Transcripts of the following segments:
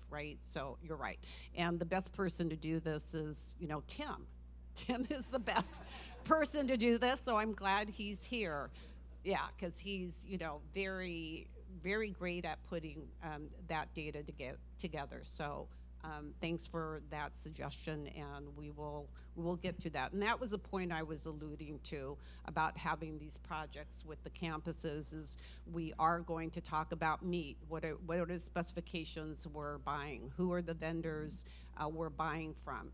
right? So you're right. And the best person to do this is, Tim. Tim is the best person to do this, so I'm glad he's here. Yeah, because he's, very, very great at putting that data together. So thanks for that suggestion, and we will get to that. And that was a point I was alluding to about having these projects with the campuses. Is we are going to talk about meat. What are the specifications we're buying? Who are the vendors we're buying from?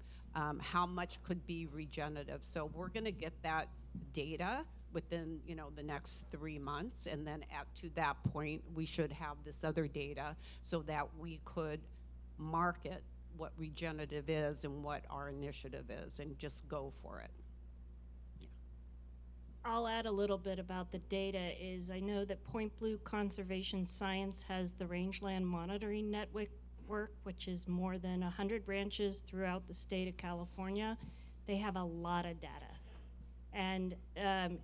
How much could be regenerative? So we're going to get that data within the next 3 months, and then to that point we should have this other data so that we could market what regenerative is and what our initiative is and just go for it. Yeah. I'll add a little bit about the data. Is I know that Point Blue Conservation Science has the Rangeland Monitoring Network, which is more than 100 branches throughout the state of California. They have a lot of data. And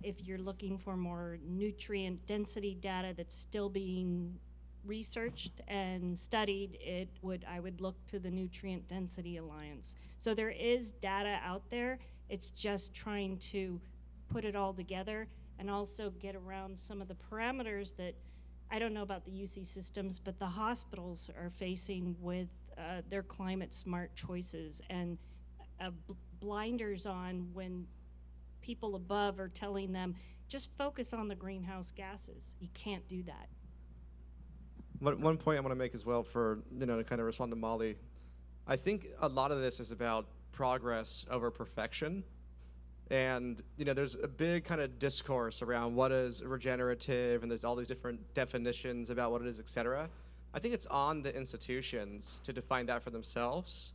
if you're looking for more nutrient density data that's still being researched and studied, I would look to the Nutrient Density Alliance. So there is data out there. It's just trying to put it all together and also get around some of the parameters that I don't know about the UC systems, but the hospitals are facing with their climate smart choices and blinders on when people above are telling them, just focus on the greenhouse gases. You can't do that. One point I want to make as well to kind of respond to Molly. I think a lot of this is about progress over perfection. And, there's a big kind of discourse around what is regenerative, and there's all these different definitions about what it is, et cetera. I think it's on the institutions to define that for themselves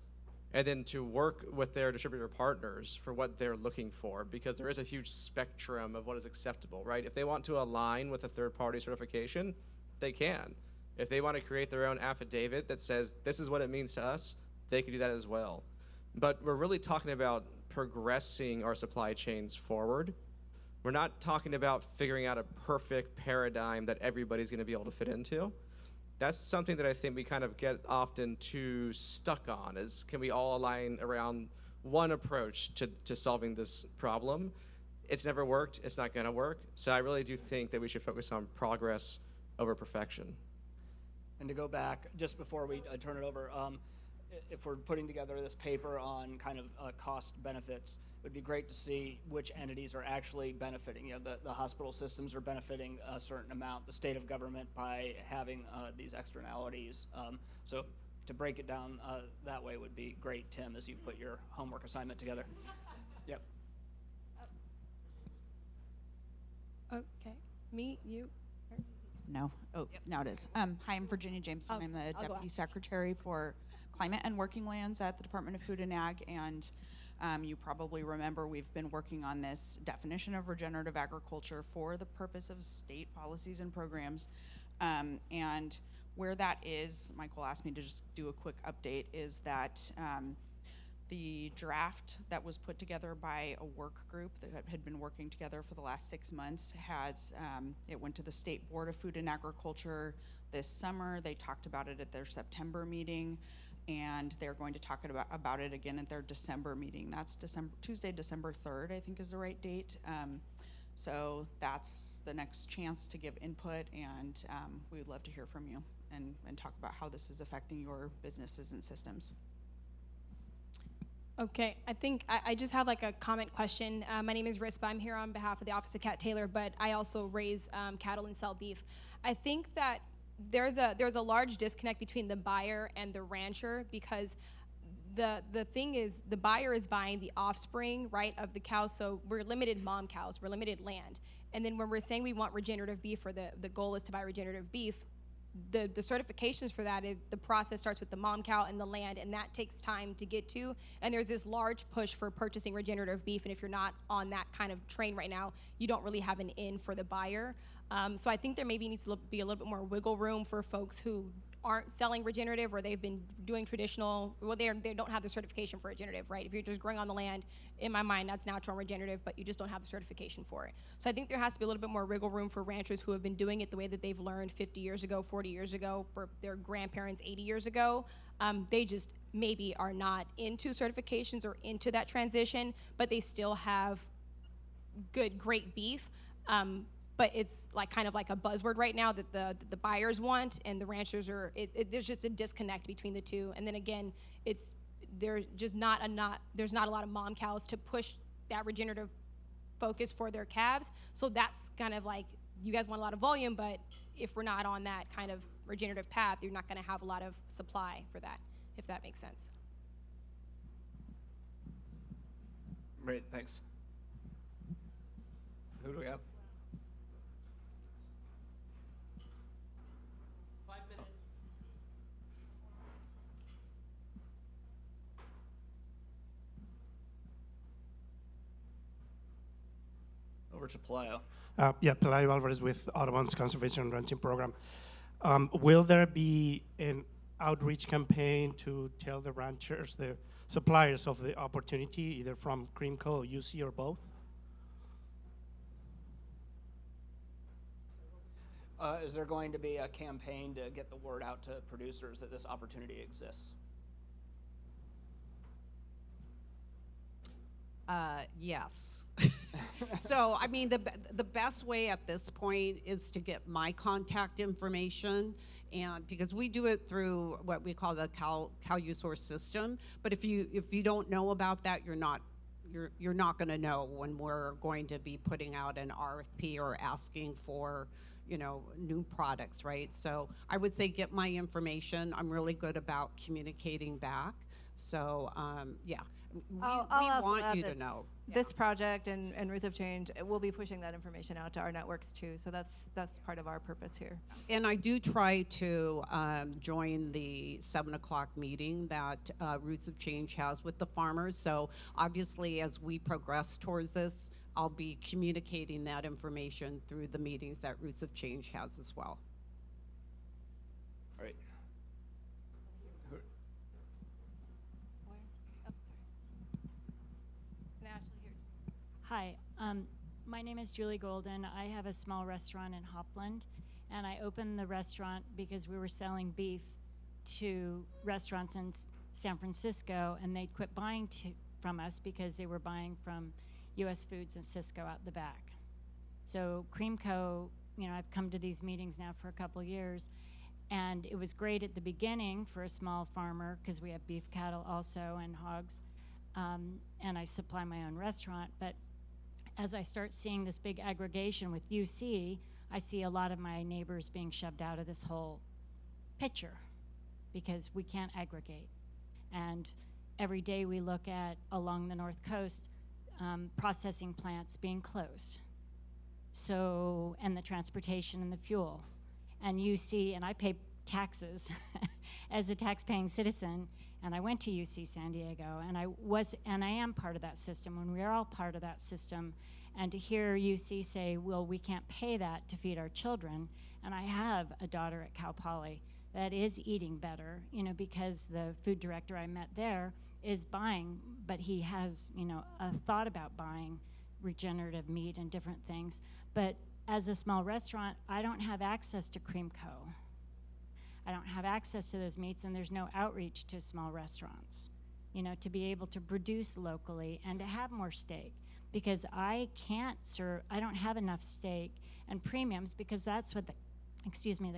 and then to work with their distributor partners for what they're looking for, because there is a huge spectrum of what is acceptable, right? If they want to align with a third-party certification, they can. If they want to create their own affidavit that says this is what it means to us, they can do that as well. But we're really talking about progressing our supply chains forward. We're not talking about figuring out a perfect paradigm that everybody's going to be able to fit into. That's something that I think we kind of get often too stuck on, is can we all align around one approach to solving this problem? It's never worked. It's not going to work. So I really do think that we should focus on progress over perfection. And to go back, just before we turn it over, if we're putting together this paper on kind of cost benefits, it would be great to see which entities are actually benefiting. The hospital systems are benefiting a certain amount, the state of government by having these externalities. So to break it down that way would be great, Tim, as you put your homework assignment together. Yep. Okay, me, you? No. Oh, yep. Now it is. Hi, I'm Virginia Jameson. I'm the Deputy Secretary for Climate and Working Lands at the Department of Food and Ag, and you probably remember we've been working on this definition of regenerative agriculture for the purpose of state policies and programs. And where that is, Michael asked me to just do a quick update, is that the draft that was put together by a work group that had been working together for the last 6 months it went to the State Board of Food and Agriculture this summer. They talked about it at their September meeting, and they're going to talk about it again at their December meeting. That's Tuesday, December 3rd, I think is the right date. So that's the next chance to give input, and we would love to hear from you and talk about how this is affecting your businesses and systems. Okay, I think I just have like a comment question. My name is Rispa. I'm here on behalf of the Office of Cat Taylor, but I also raise cattle and sell beef. I think that there's a large disconnect between the buyer and the rancher, because the thing is the buyer is buying the offspring, right, of the cows. So we're limited mom cows, we're limited land. And then when we're saying we want regenerative beef, or the goal is to buy regenerative beef, the certifications for that, the process starts with the mom cow and the land, and that takes time to get to. And there's this large push for purchasing regenerative beef, and if you're not on that kind of train right now, you don't really have an in for the buyer. So I think there maybe needs to be a little bit more wiggle room for folks who aren't selling regenerative, or they've been doing traditional, well, they don't have the certification for regenerative, right? If you're just growing on the land, in my mind, that's natural and regenerative, but you just don't have the certification for it. So I think there has to be a little bit more wiggle room for ranchers who have been doing it the way that they've learned 50 years ago, 40 years ago, for their grandparents 80 years ago. They just maybe are not into certifications or into that transition, but they still have great beef. But it's like kind of like a buzzword right now that the buyers want, and the ranchers are. There's just a disconnect between the two. And then again, there's not a lot of mom cows to push that regenerative focus for their calves. So that's kind of like, you guys want a lot of volume, but if we're not on that kind of regenerative path, you're not going to have a lot of supply for that, if that makes sense. Great, thanks. Who do we have? 5 minutes. Over to Pelayo. Pelayo Alvarez with Audubon's Conservation and Ranching Program. Will there be an outreach campaign to tell the ranchers, the suppliers of the opportunity, either from Creamco or UC or both? Is there going to be a campaign to get the word out to producers that this opportunity exists? Yes. So, I mean, the best way at this point is to get my contact information, and because we do it through what we call the Cal USource system. But if you don't know about that, you're not going to know when we're going to be putting out an RFP or asking for, you know, new products, right? So I would say get my information. I'm really good about communicating back. So yeah, we want you to know. This project and Roots of Change, we'll be pushing that information out to our networks too. So that's part of our purpose here. And I do try to join the 7 o'clock meeting that Roots of Change has with the farmers. So obviously, as we progress towards this, I'll be communicating that information through the meetings that Roots of Change has as well. All right. Hi, my name is Julie Golden. I have a small restaurant in Hopland, and I opened the restaurant because we were selling beef to restaurants in San Francisco, and they'd quit buying from us because they were buying from U.S. Foods and Cisco out the back. So Creamco, you know, I've come to these meetings now for a couple years, and it was great at the beginning for a small farmer because we have beef cattle also and hogs, and I supply my own restaurant. But as I start seeing this big aggregation with UC, I see a lot of my neighbors being shoved out of this whole picture because we can't aggregate. And every day we look at along the North Coast, processing plants being closed. So, and the transportation and the fuel. And UC, and I pay taxes as a tax-paying citizen, and I went to UC San Diego, and I am part of that system, and we are all part of that system. And to hear UC say, well, we can't pay that to feed our children, and I have a daughter at Cal Poly that is eating better, you know, because the food director I met there is buying, but he has, you know, a thought about buying regenerative meat and different things. But as a small restaurant, I don't have access to Creamco. I don't have access to those meats, and there's no outreach to small restaurants, you know, to be able to produce locally and to have more steak, because I don't have enough steak and premiums because that's what the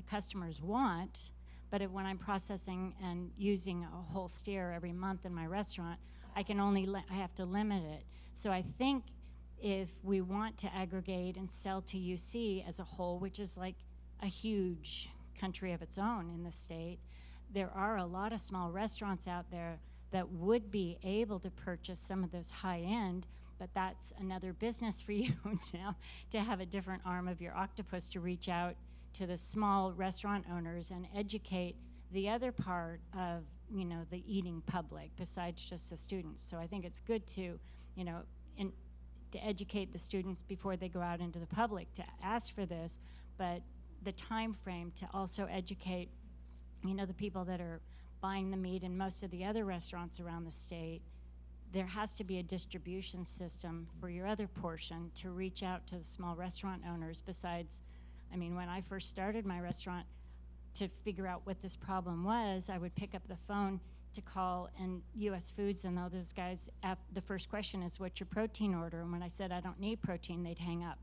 customers want. But when I'm processing and using a whole steer every month in my restaurant, I have to limit it. So I think if we want to aggregate and sell to UC as a whole, which is like a huge country of its own in the state, there are a lot of small restaurants out there that would be able to purchase some of those high-end, but that's another business for you now, to have a different arm of your octopus to reach out to the small restaurant owners and educate the other part of, you know, the eating public besides just the students. So I think it's good to, you know, to educate the students before they go out into the public to ask for this, but the time frame to also educate the people that are buying the meat and most of the other restaurants around the state, there has to be a distribution system for your other portion to reach out to the small restaurant owners. Besides, when I first started my restaurant, to figure out what this problem was, I would pick up the phone to call and U.S. Foods, and all those guys, the first question is, what's your protein order? And when I said I don't need protein, they'd hang up.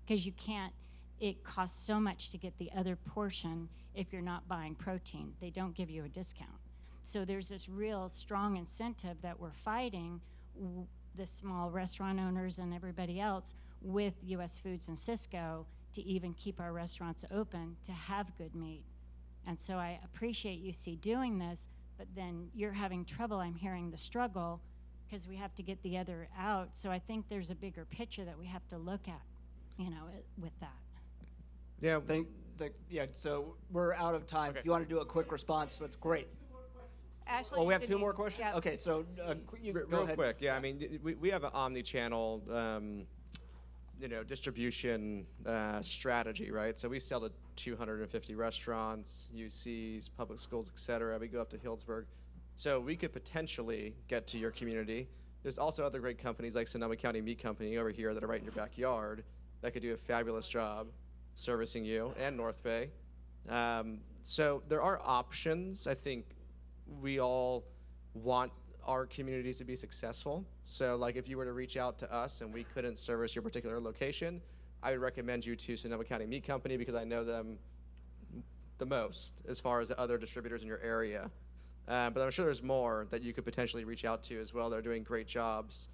Because you can't, it costs so much to get the other portion if you're not buying protein. They don't give you a discount. So there's this real strong incentive that we're fighting the small restaurant owners and everybody else with U.S. Foods and Cisco to even keep our restaurants open to have good meat. And so I appreciate UC doing this, but then you're having trouble, I'm hearing the struggle, because we have to get the other out. So I think there's a bigger picture that we have to look at, with that. Yeah. So we're out of time. Okay. If you want to do a quick response, that's great. Ashley, Oh, we have did two you- more questions? yeah. Okay, so go Real ahead. quick, yeah. We have an omni-channel, distribution strategy, right? So we sell to 250 restaurants, UCs, public schools, et cetera. We go up to Healdsburg. So we could potentially get to your community. There's also other great companies like Sonoma County Meat Company over here that are right in your backyard that could do a fabulous job servicing you, and North Bay. So there are options. I think we all want our communities to be successful. So like if you were to reach out to us and we couldn't service your particular location, I would recommend you to Sonoma County Meat Company because I know them the most as far as the other distributors in your area. But I'm sure there's more that you could potentially reach out to as well. They're doing great jobs.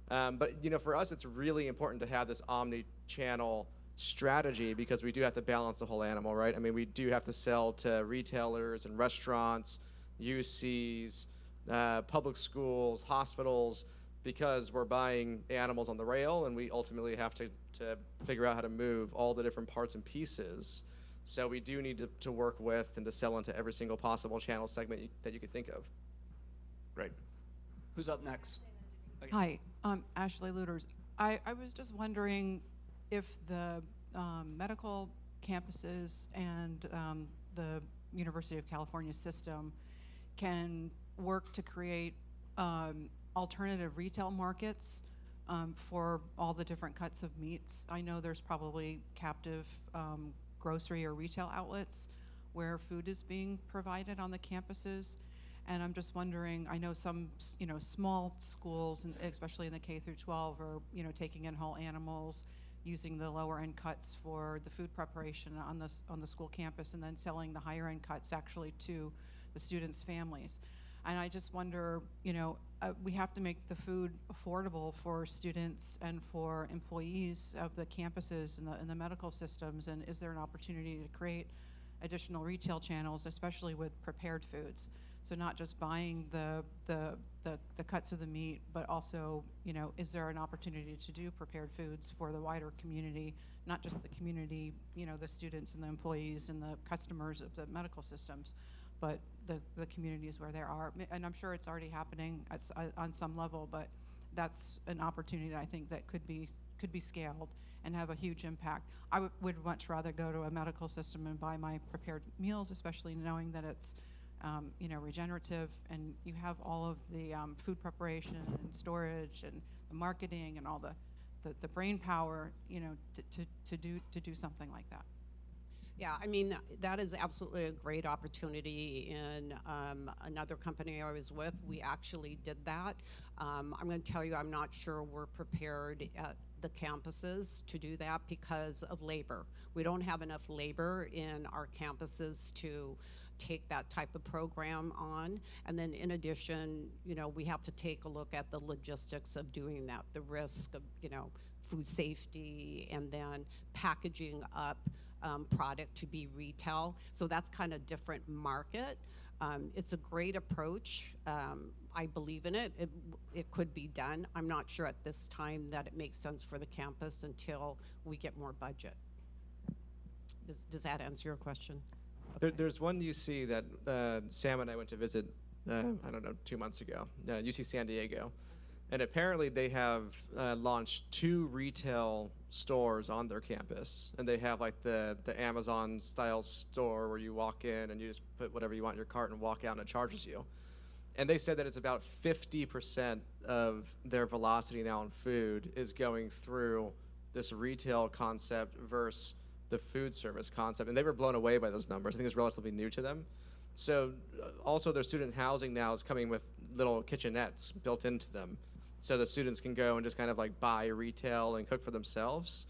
But for us, it's really important to have this omni-channel strategy because we do have to balance the whole animal, right? We do have to sell to retailers and restaurants, UCs, public schools, hospitals, because we're buying animals on the rail, and we ultimately have to figure out how to move all the different parts and pieces. So we do need to work with and to sell into every single possible channel segment that you could think of. Great. Who's up next? Okay. Hi, Ashley Luters. I was just wondering if the medical campuses and the University of California system can work to create alternative retail markets for all the different cuts of meats. I know there's probably captive grocery or retail outlets where food is being provided on the campuses. And I'm just wondering, I know some, small schools, and especially in the K through 12, are, taking in whole animals, using the lower end cuts for the food preparation on the school campus, and then selling the higher end cuts actually to the students' families. And I just wonder, we have to make the food affordable for students and for employees of the campuses and the medical systems. And is there an opportunity to create additional retail channels, especially with prepared foods? So not just buying the cuts of the meat, but also, is there an opportunity to do prepared foods for the wider community, not just the community, the students and the employees and the customers of the medical systems, but the communities where there are, and I'm sure it's already happening on some level, but that's an opportunity that I think that could be scaled and have a huge impact. I would much rather go to a medical system and buy my prepared meals, especially knowing that it's regenerative, and you have all of the food preparation and storage and the marketing and all the brain power, to do something like that. Yeah, that is absolutely a great opportunity. In another company I was with, we actually did that. I'm going to tell you, I'm not sure we're prepared at the campuses to do that because of labor. We don't have enough labor in our campuses to take that type of program on. And then in addition, we have to take a look at the logistics of doing that, the risk of, food safety, and then packaging up product to be retail. So that's kind of different market. It's a great approach. I believe in it. It could be done. I'm not sure at this time that it makes sense for the campus until we get more budget. Does that answer your question? There's one UC that Sam and I went to visit, 2 months ago, UC San Diego. And apparently they have launched 2 retail stores on their campus, and they have like the Amazon style store where you walk in and you just put whatever you want in your cart and walk out and it charges you. And they said that it's about 50% of their velocity now in food is going through this retail concept versus the food service concept. And they were blown away by those numbers. I think it's relatively new to them. So also their student housing now is coming with little kitchenettes built into them. So the students can go and just kind of like buy retail and cook for themselves.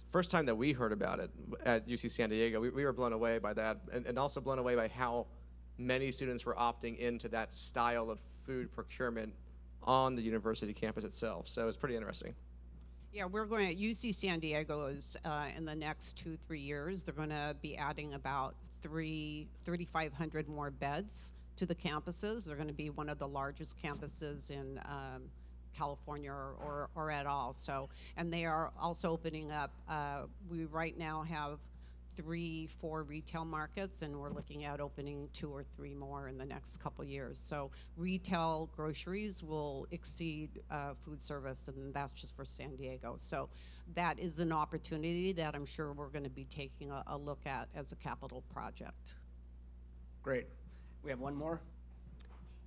First time that we heard about it at UC San Diego, we were blown away by that, and also blown away by how many students were opting into that style of food procurement on the university campus itself. So it's pretty interesting. Yeah, we're going at UC San Diego is in the next 2-3 years, they're going to be adding about 3,500 more beds to the campuses. They're going to be one of the largest campuses in California or at all. So, and they are also opening up. We right now have 3-4 retail markets, and we're looking at opening 2 or 3 more in the next couple years. So retail groceries will exceed food service, and that's just for San Diego. So that is an opportunity that I'm sure we're going to be taking a look at as a capital project. Great. We have one more.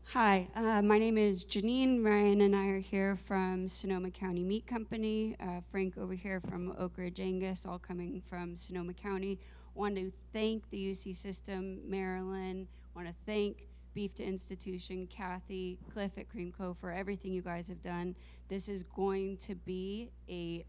Hi, my name is Janine. Ryan and I are here from Sonoma County Meat Company. Frank over here from Oak Ridge Angus, all coming from Sonoma County. Want to thank the UC system, Marilyn. Want to thank Beef to Institution, Kathy, Cliff at Cream Co. for everything you guys have done. This is going to be a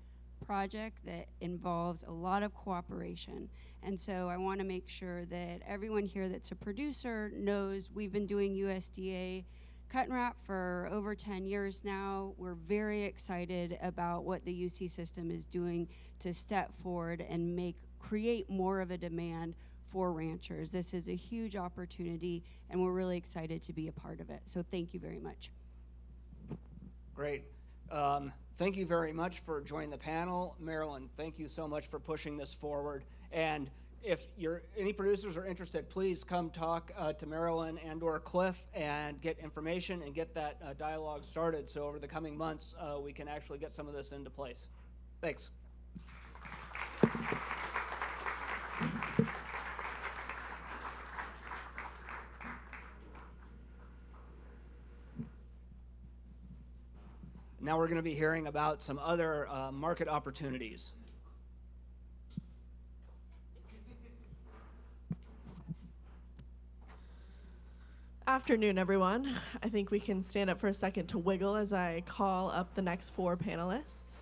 project that involves a lot of cooperation. And so I want to make sure that everyone here that's a producer knows we've been doing USDA cut and wrap for over 10 years now. We're very excited about what the UC system is doing to step forward and create more of a demand for ranchers. This is a huge opportunity, and we're really excited to be a part of it. So thank you very much. Great. Thank you very much for joining the panel. Marilyn, thank you so much for pushing this forward. And if any producers are interested, please come talk to Marilyn and or Cliff and get information and get that dialogue started so over the coming months we can actually get some of this into place. Thanks. Now we're going to be hearing about some other market opportunities. Afternoon, everyone. I think we can stand up for a second to wiggle as I call up the next 4 panelists.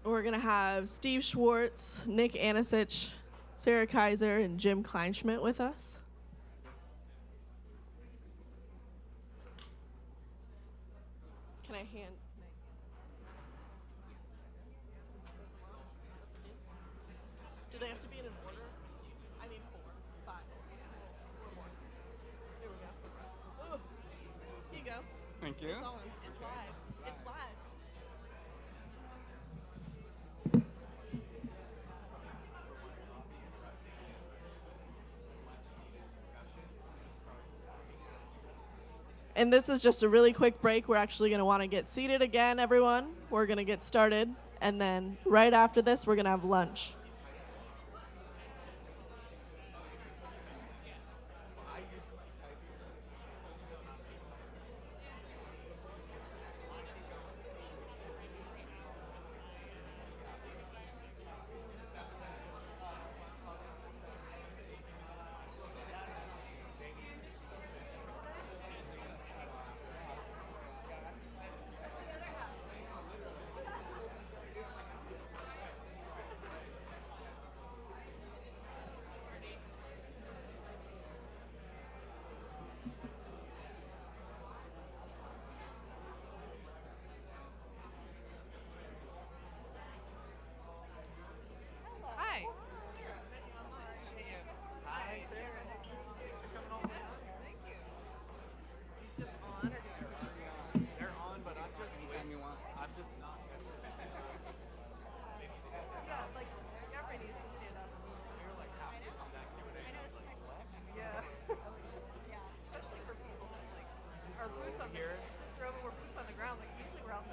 We're going to have Steve Schwartz, Nick Anicich, Sarah Keiser, and Jim Kleinschmit with us. Can I hand? Do they have to be in an order? I need 4, 5, 4 more. Here we go. Ooh. Here you go. Thank you. It's on. It's live. It's live. And this is just a really quick break. We're actually going to want to get seated again, everyone. We're going to get started. And then right after this, we're going to have lunch.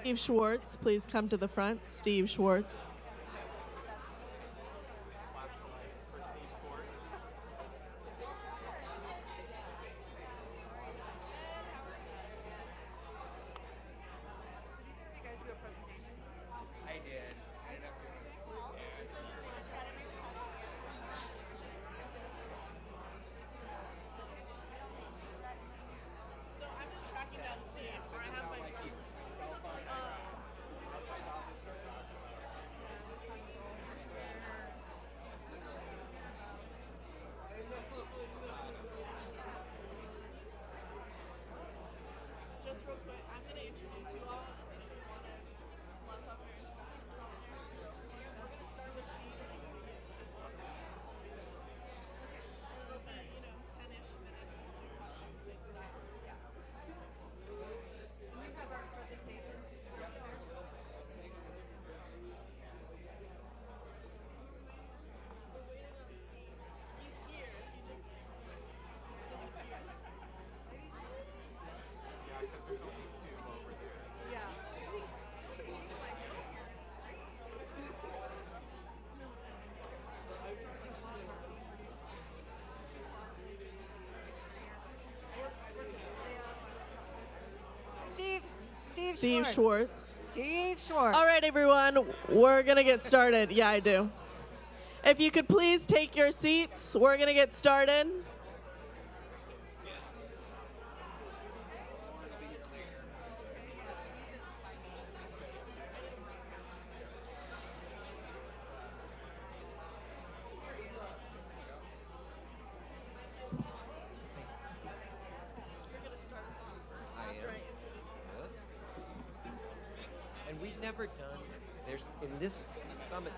Steve Schwartz, please come to the front. Steve Schwartz. Just real quick, I'm going to introduce you all, and then if you want to fluff up your introduction comments, we're going to start with Steve and then go to you as well. We'll go for, 10-ish minutes and do questions, same style. Yeah. We have our presentation. We're waiting on Steve. He's here. He just disappeared. Yeah. Steve Schwartz. Steve Schwartz. All right, everyone, we're going to get started. Yeah, I do. If you could please take your seats, we're going to get started. And we've never done, there's, in this summit.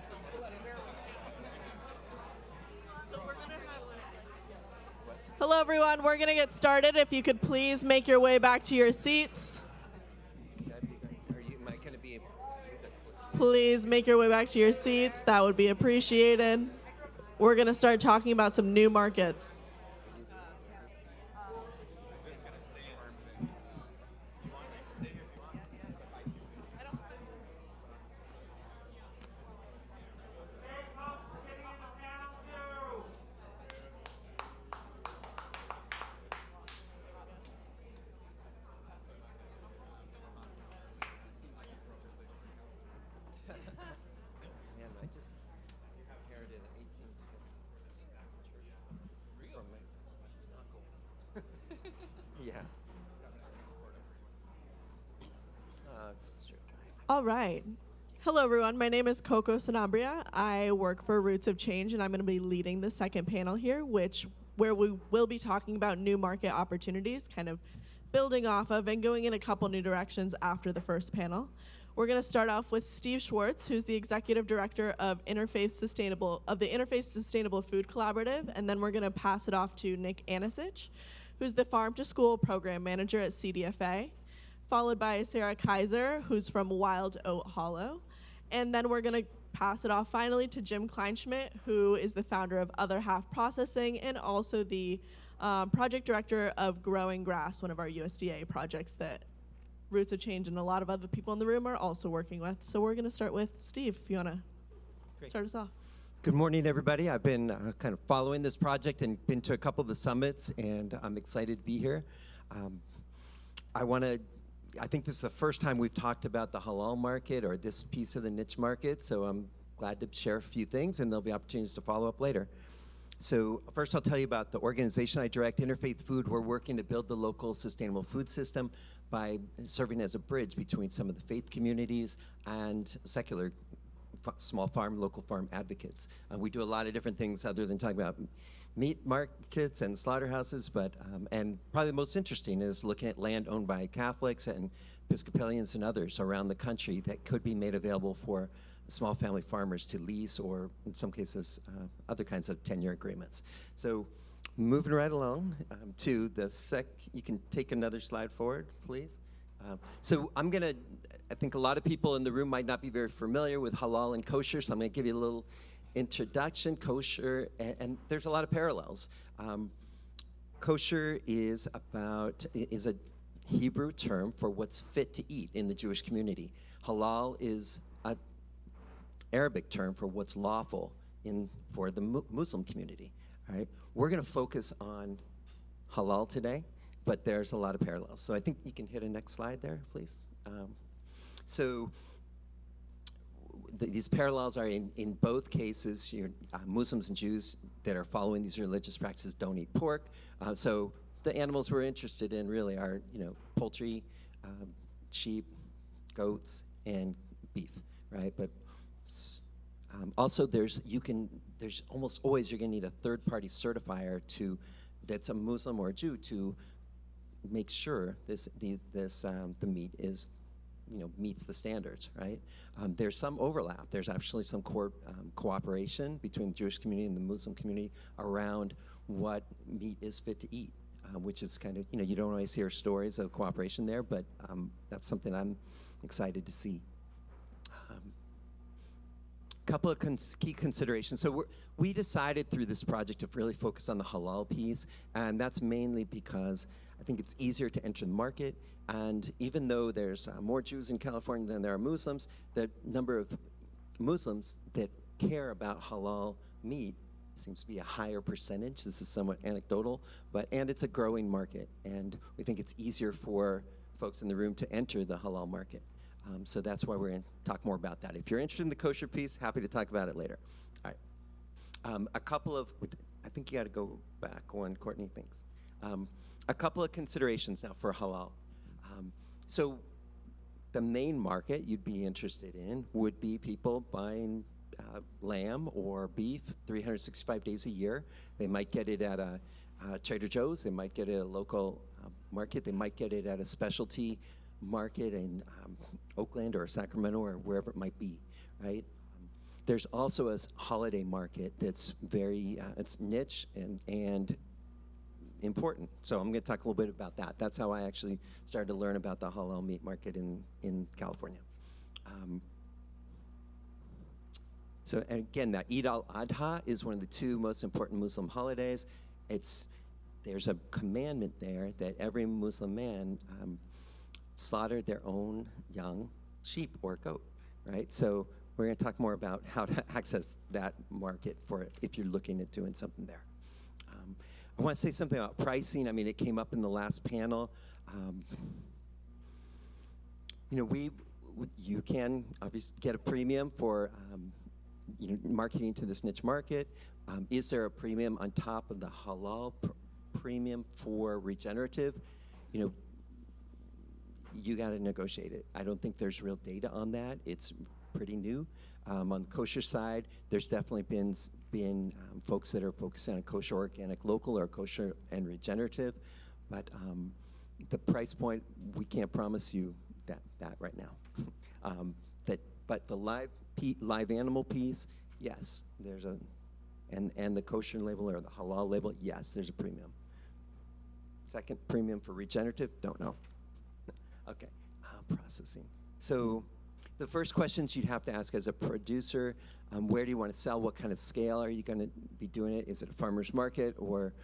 Hello, everyone. We're going to get started. If you could please make your way back to your seats. Am I going to be able to see you? Please make your way back to your seats. That would be appreciated. We're going to start talking about some new markets. Man, I just inherited an 18 from Mexico. It's not gold. Yeah. That's true. All right. Hello, everyone. My name is Coco Sanabria. I work for Roots of Change, and I'm going to be leading the second panel here, where we will be talking about new market opportunities, kind of building off of and going in a couple new directions after the first panel. We're going to start off with Steve Schwartz, who's the Executive Director of the Interfaith Sustainable Food Collaborative, and then we're going to pass it off to Nick Anicich, who's the Farm to School Program Manager at CDFA, followed by Sarah Keiser, who's from Wild Oat Hollow, and then we're going to pass it off finally to Jim Kleinschmit, who is the founder of Other Half Processing and also the project director of Growing Grass, one of our USDA projects that Roots of Change and a lot of other people in the room are also working with. So we're going to start with Steve, if you want to start us off. Good morning, everybody. I've been kind of following this project and been to a couple of the summits, and I'm excited to be here. I think this is the first time we've talked about the halal market or this piece of the niche market, so I'm glad to share a few things, and there'll be opportunities to follow up later. So first I'll tell you about the organization I direct, Interfaith Food. We're working to build the local sustainable food system by serving as a bridge between some of the faith communities and secular small farm, local farm advocates. We do a lot of different things other than talking about meat markets and slaughterhouses, but and probably the most interesting is looking at land owned by Catholics and Episcopalians and others around the country that could be made available for small family farmers to lease, or in some cases other kinds of tenure agreements. So moving right along to the you can take another slide forward, please. So I think a lot of people in the room might not be very familiar with halal and kosher, so I'm gonna give you a little introduction. Kosher, and there's a lot of parallels. Kosher is Hebrew term for what's fit to eat in the Jewish community. Halal is an Arabic term for what's lawful for the Muslim community. All right? We're going to focus on halal today, but there's a lot of parallels. So I think you can hit a next slide there, please. These parallels are in both cases. Muslims and Jews that are following these religious practices don't eat pork. So the animals we're interested in really are, poultry, sheep, goats, and beef, right? But also there's almost always you're going to need a third-party certifier that's a Muslim or a Jew to make sure the meat is meets the standards, right? There's some overlap. There's actually some cooperation between the Jewish community and the Muslim community around what meat is fit to eat, which is kind of, you don't always hear stories of cooperation there, but that's something I'm excited to see. Couple of key considerations. So we decided through this project to really focus on the halal piece, and that's mainly because I think it's easier to enter the market. And even though there's more Jews in California than there are Muslims, the number of Muslims that care about halal meat seems to be a higher percentage. This is somewhat anecdotal, and it's a growing market. And we think it's easier for folks in the room to enter the halal market. So that's why we're going to talk more about that. If you're interested in the kosher piece, happy to talk about it later. All right. I think you got to go back one, Courtney, thanks. A couple of considerations now for halal. So the main market you'd be interested in would be people buying lamb or beef 365 days a year. They might get it at a Trader Joe's. They might get it at a local market. They might get it at a specialty market in Oakland or Sacramento or wherever it might be, right? There's also a holiday market that's very, it's niche and important. So I'm going to talk a little bit about that. That's how I actually started to learn about the halal meat market in California. So and again, that Eid al-Adha is one of the two most important Muslim holidays. There's a commandment there that every Muslim man slaughter their own young sheep or goat, right? So we're going to talk more about how to access that market if you're looking at doing something there. I want to say something about pricing. I mean, it came up in the last panel. You can obviously get a premium for marketing to this niche market. Is there a premium on top of the halal premium for regenerative? You got to negotiate it. I don't think there's real data on that. It's pretty new. On the kosher side, there's definitely been folks that are focusing on kosher, organic, local, or kosher and regenerative. But the price point, we can't promise you that right now. But the live animal piece, yes, there's and the kosher label or the halal label, yes, there's a premium. Second premium for regenerative, don't know. Okay, processing. So the first questions you'd have to ask as a producer, where do you want to sell? What kind of scale are you going to be doing it? Is it a farmer's market or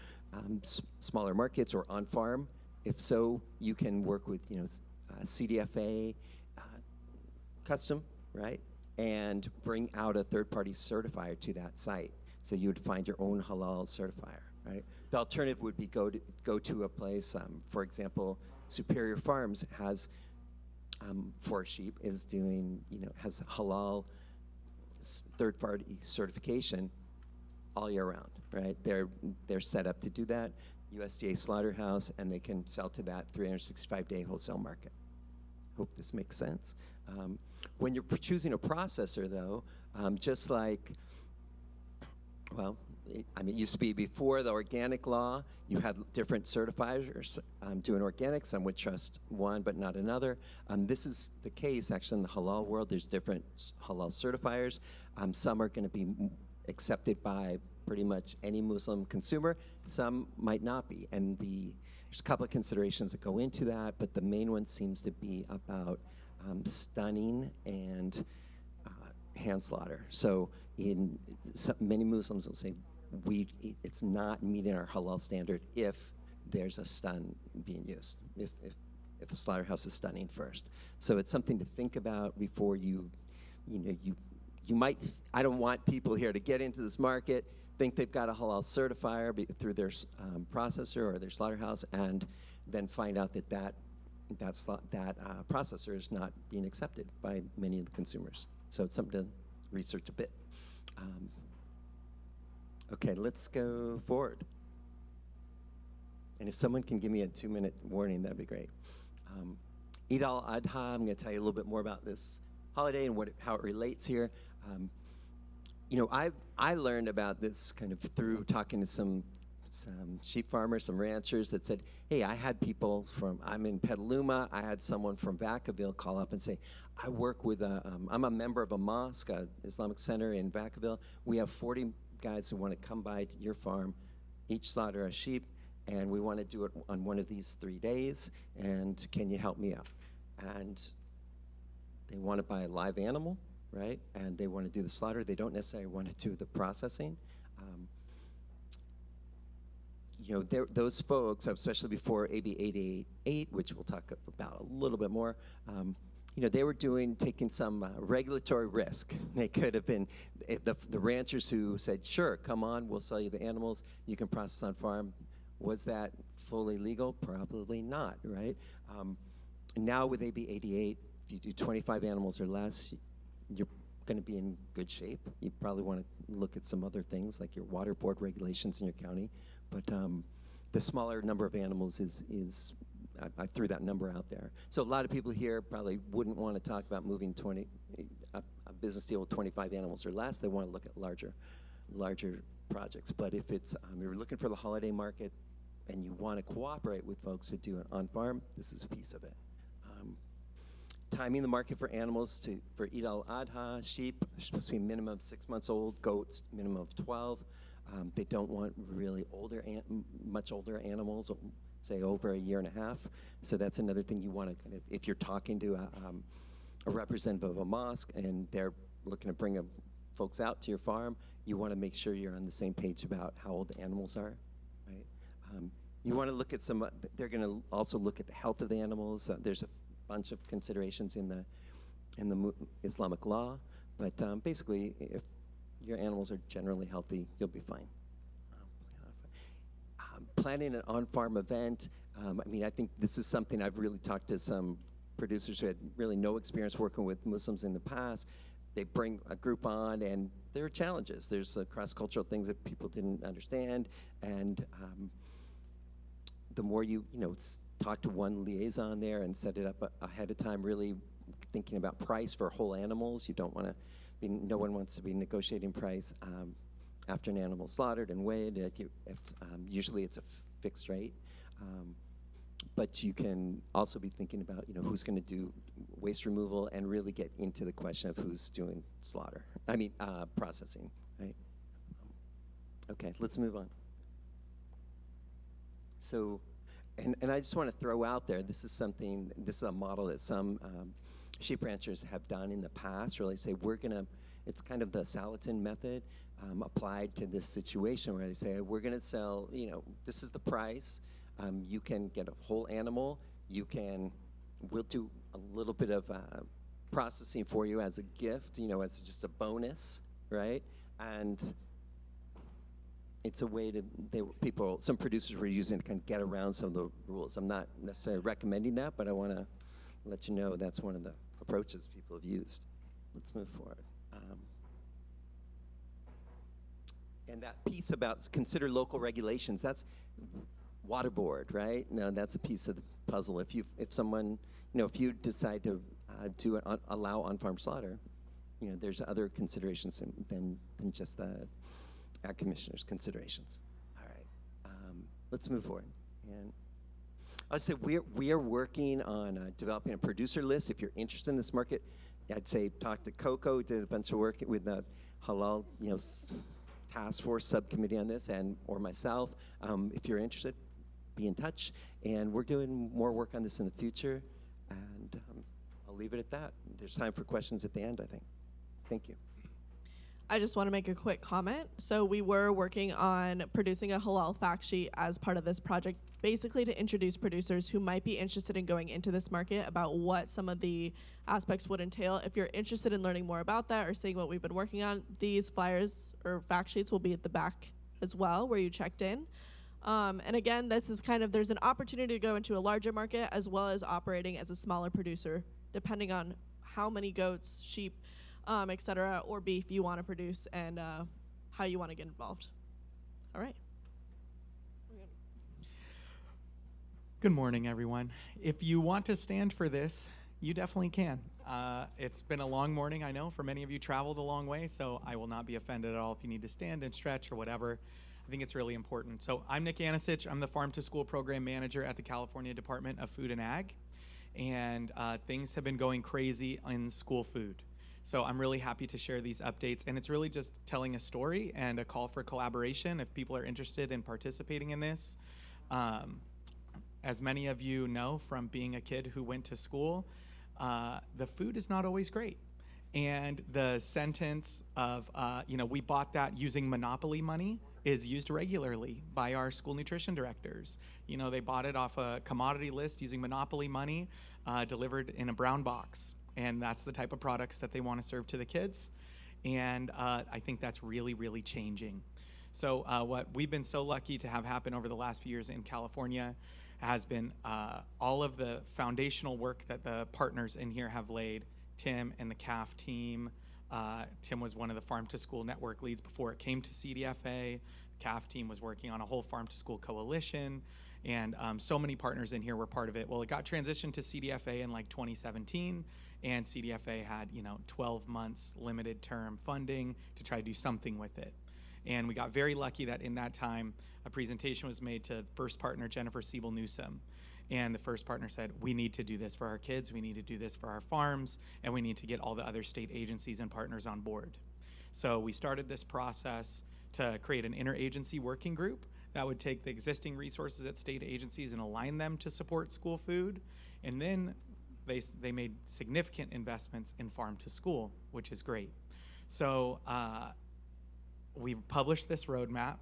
smaller markets or on farm? If so, you can work with CDFA custom, right? And bring out a third-party certifier to that site. So you would find your own halal certifier, right? The alternative would be go to a place, for example, Superior Farms has for sheep is doing, has halal third-party certification all year round, right? They're set up to do that, USDA slaughterhouse, and they can sell to that 365-day wholesale market. Hope this makes sense. When you're choosing a processor, though, just like, well, it used to be before the organic law, you had different certifiers doing organic. Some would trust one but not another. This is the case, actually, in the halal world. There's different halal certifiers. Some are going to be accepted by pretty much any Muslim consumer. Some might not be. And there's a couple of considerations that go into that, but the main one seems to be about stunning and hand slaughter. So many Muslims will say, it's not meeting our halal standard if there's a stun being used, if if the slaughterhouse is stunning first. So it's something to think about before you might, I don't want people here to get into this market, think they've got a halal certifier through their processor or their slaughterhouse, and then find out that processor is not being accepted by many of the consumers. So it's something to research a bit. Okay, let's go forward. And if someone can give me a 2-minute warning, that'd be great. Eid al-Adha, I'm going to tell you a little bit more about this holiday and how it relates here. I learned about this kind of through talking to some sheep farmers, some ranchers that said, hey, I had people I'm in Petaluma, I had someone from Vacaville call up and say, I work with I'm a member of a mosque, an Islamic center in Vacaville. We have 40 guys who want to come by to your farm, each slaughter a sheep, and we want to do it on one of these 3 days, and can you help me out? And they want to buy a live animal, right? And they want to do the slaughter. They don't necessarily want to do the processing. Those folks, especially before AB 888, which we'll talk about a little bit more, they were taking some regulatory risk. They could have been the ranchers who said, sure, come on, we'll sell you the animals, you can process on farm. Was that fully legal? Probably not, right? Now with AB 88, if you do 25 animals or less, you're going to be in good shape. You probably want to look at some other things like your water board regulations in your county. But the smaller number of animals is I threw that number out there. So a lot of people here probably wouldn't want to talk about moving a business deal with 25 animals or less. They want to look at larger projects. But if you're looking for the holiday market and you want to cooperate with folks that do it on farm, this is a piece of it. Timing the market for animals for Eid al-Adha, sheep, they're supposed to be minimum of 6 months old, goats, minimum of 12. They don't want really much older animals, say over 1.5 years. So that's another thing you want to kind of, if you're talking to a representative of a mosque and they're looking to bring folks out to your farm, you want to make sure you're on the same page about how old the animals are, right? You want to look at they're going to also look at the health of the animals. There's a bunch of considerations in the Islamic law, but basically, if your animals are generally healthy, you'll be fine. Planning an on-farm event. I think this is something I've really talked to some producers who had really no experience working with Muslims in the past. They bring a group on, and there are challenges. There's cross-cultural things that people didn't understand, and the more you talk to one liaison there and set it up ahead of time, really thinking about price for whole animals. You don't want to no one wants to be negotiating price after an animal slaughtered and weighed. Usually it's a fixed rate. But you can also be thinking about, who's going to do waste removal and really get into the question of who's doing processing, right? Okay, let's move on. So, and I just want to throw out there, this is a model that some sheep ranchers have done in the past, really say it's kind of the Salatin method applied to this situation where they say, we're going to sell, this is the price. You can get a whole animal. We'll do a little bit of processing for you as a gift, as just a bonus, right? And it's a way some producers were using it to kind of get around some of the rules. I'm not necessarily recommending that, but I want to let you know that's one of the approaches people have used. Let's move forward. And that piece about consider local regulations, that's water board, right? No, that's a piece of the puzzle. If someone, if you decide to allow on-farm slaughter, there's other considerations than just the Ag Commissioner's considerations. All right, let's move forward. And I'd say we are working on developing a producer list. If you're interested in this market, I'd say talk to Coco. Did a bunch of work with the halal, task force subcommittee on this, or myself. If you're interested, be in touch. And we're doing more work on this in the future. And I'll leave it at that. There's time for questions at the end, I think. Thank you. I just want to make a quick comment. So we were working on producing a halal fact sheet as part of this project, basically to introduce producers who might be interested in going into this market about what some of the aspects would entail. If you're interested in learning more about that or seeing what we've been working on, these flyers or fact sheets will be at the back as well, where you checked in. And again, this is kind of, there's an opportunity to go into a larger market as well as operating as a smaller producer, depending on how many goats, sheep, et cetera, or beef you want to produce and how you want to get involved. All right. Good morning, everyone. If you want to stand for this, you definitely can. It's been a long morning, I know. For many of you traveled a long way, so I will not be offended at all if you need to stand and stretch or whatever. I think it's really important. So I'm Nick Anicich. I'm the Farm to School Program Manager at the California Department of Food and Ag. And things have been going crazy in school food. So I'm really happy to share these updates. And it's really just telling a story and a call for collaboration if people are interested in participating in this. As many of you know from being a kid who went to school, the food is not always great. And the sentence of, we bought that using monopoly money is used regularly by our school nutrition directors. They bought it off a commodity list using monopoly money delivered in a brown box. And that's the type of products that they want to serve to the kids. And I think that's really, really changing. So what we've been so lucky to have happen over the last few years in California has been all of the foundational work that the partners in here have laid. Tim and the CAF team. Tim was one of the Farm to School network leads before it came to CDFA. The CAF team was working on a whole Farm to School coalition. And so many partners in here were part of it. Well, it got transitioned to CDFA in like 2017. And CDFA had 12 months limited term funding to try to do something with it. And we got very lucky that in that time, a presentation was made to first partner Jennifer Siebel-Newsome. And the first partner said, we need to do this for our kids, we need to do this for our farms, and we need to get all the other state agencies and partners on board. So we started this process to create an interagency working group that would take the existing resources at state agencies and align them to support school food. And then they made significant investments in farm to school, which is great. So we published this roadmap,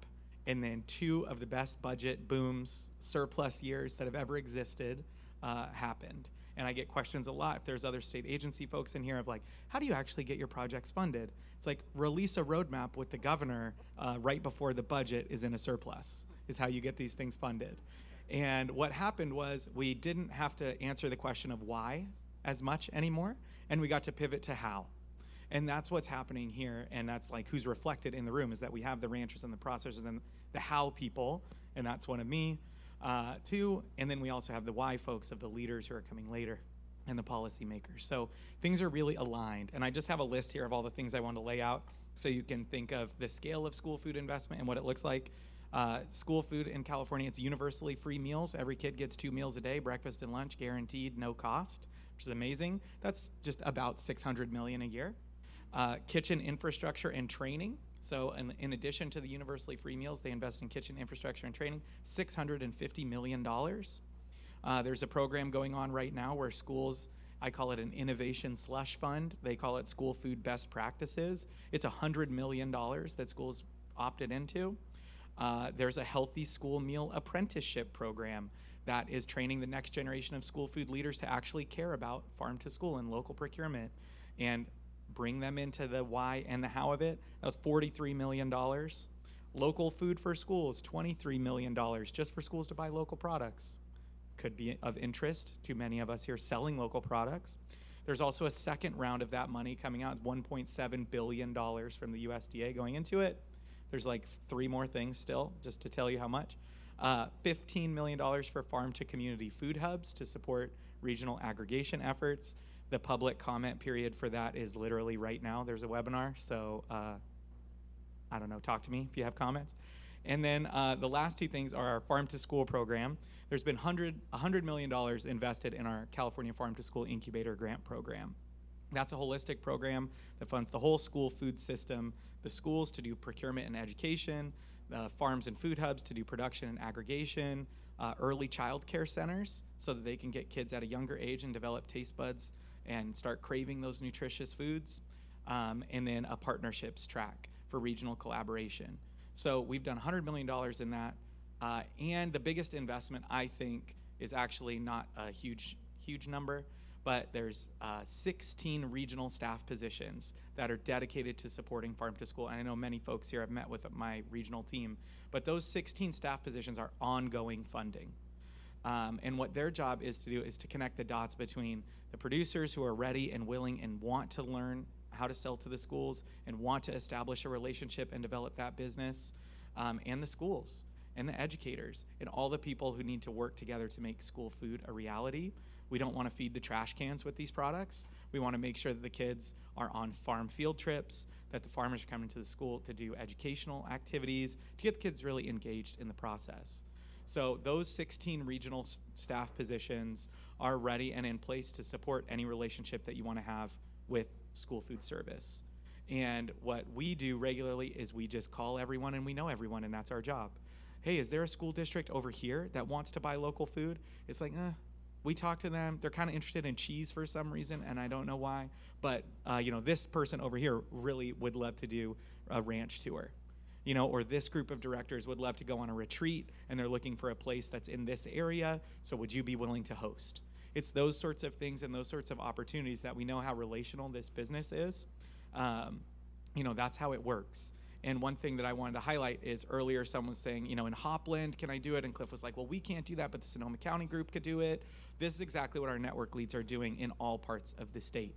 and then 2 of the best budget booms, surplus years that have ever existed happened. And I get questions a lot if there's other state agency folks in here of like, how do you actually get your projects funded? It's like, release a roadmap with the governor right before the budget is in a surplus, is how you get these things funded. And what happened was we didn't have to answer the question of why as much anymore, and we got to pivot to how. And that's what's happening here, and that's like who's reflected in the room, is that we have the ranchers and the processors and the how people, and that's one of me, too. And then we also have the why folks of the leaders who are coming later and the policymakers. So things are really aligned. And I just have a list here of all the things I want to lay out so you can think of the scale of school food investment and what it looks like. School food in California, it's universally free meals. Every kid gets 2 meals a day, breakfast and lunch, guaranteed, no cost, which is amazing. That's just about $600 million a year. Kitchen infrastructure and training. So in addition to the universally free meals, they invest in kitchen infrastructure and training, $650 million. There's a program going on right now where schools, I call it an innovation slush fund. They call it school food best practices. It's $100 million that schools opted into. There's a healthy school meal apprenticeship program that is training the next generation of school food leaders to actually care about farm to school and local procurement and bring them into the why and the how of it. That was $43 million. Local food for schools, $23 million just for schools to buy local products. Could be of interest to many of us here selling local products. There's also a second round of that money coming out, $1.7 billion from the USDA going into it. There's like 3 more things still, just to tell you how much. $15 million for farm to community food hubs to support regional aggregation efforts. The public comment period for that is literally right now. There's a webinar, so I don't know, talk to me if you have comments. And then the last 2 things are our Farm to School program. There's been $100 million invested in our California Farm to School Incubator Grant Program. That's a holistic program that funds the whole school food system, the schools to do procurement and education, the farms and food hubs to do production and aggregation, early child care centers so that they can get kids at a younger age and develop taste buds and start craving those nutritious foods, and then a partnerships track for regional collaboration. So we've done $100 million in that. And the biggest investment, I think, is actually not a huge number, but there's 16 regional staff positions that are dedicated to supporting farm to school. And I know many folks here have met with my regional team, but those 16 staff positions are ongoing funding. And what their job is to do is to connect the dots between the producers who are ready and willing and want to learn how to sell to the schools and want to establish a relationship and develop that business, and the schools and the educators and all the people who need to work together to make school food a reality. We don't want to feed the trash cans with these products. We want to make sure that the kids are on farm field trips, that the farmers are coming to the school to do educational activities, to get the kids really engaged in the process. So those 16 regional staff positions are ready and in place to support any relationship that you want to have with school food service. And what we do regularly is we just call everyone, and we know everyone, and that's our job. Hey, is there a school district over here that wants to buy local food? It's like, we talk to them. They're kind of interested in cheese for some reason, and I don't know why. But this person over here really would love to do a ranch tour, or this group of directors would love to go on a retreat, and they're looking for a place that's in this area. So would you be willing to host? It's those sorts of things and those sorts of opportunities that we know how relational this business is. That's how it works. And one thing that I wanted to highlight is earlier someone was saying, in Hopland, can I do it? And Cliff was like, well, we can't do that, but the Sonoma County group could do it. This is exactly what our network leads are doing in all parts of the state.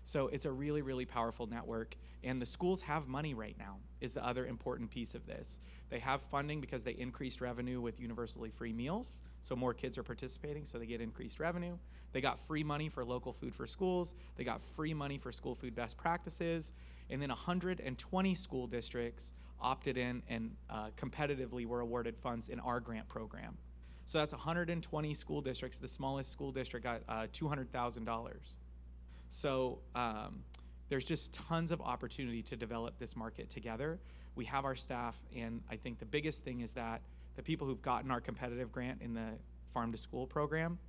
So it's a really, really powerful network. And the schools have money right now is the other important piece of this. They have funding because they increased revenue with universally free meals. So more kids are participating, so they get increased revenue. They got free money for local food for schools. They got free money for school food best practices. And then 120 school districts opted in and competitively were awarded funds in our grant program. So that's 120 school districts. The smallest school district got $200,000. So there's just tons of opportunity to develop this market together. We have our staff, and I think the biggest thing is that the people who've gotten our competitive grant in the Farm to School program,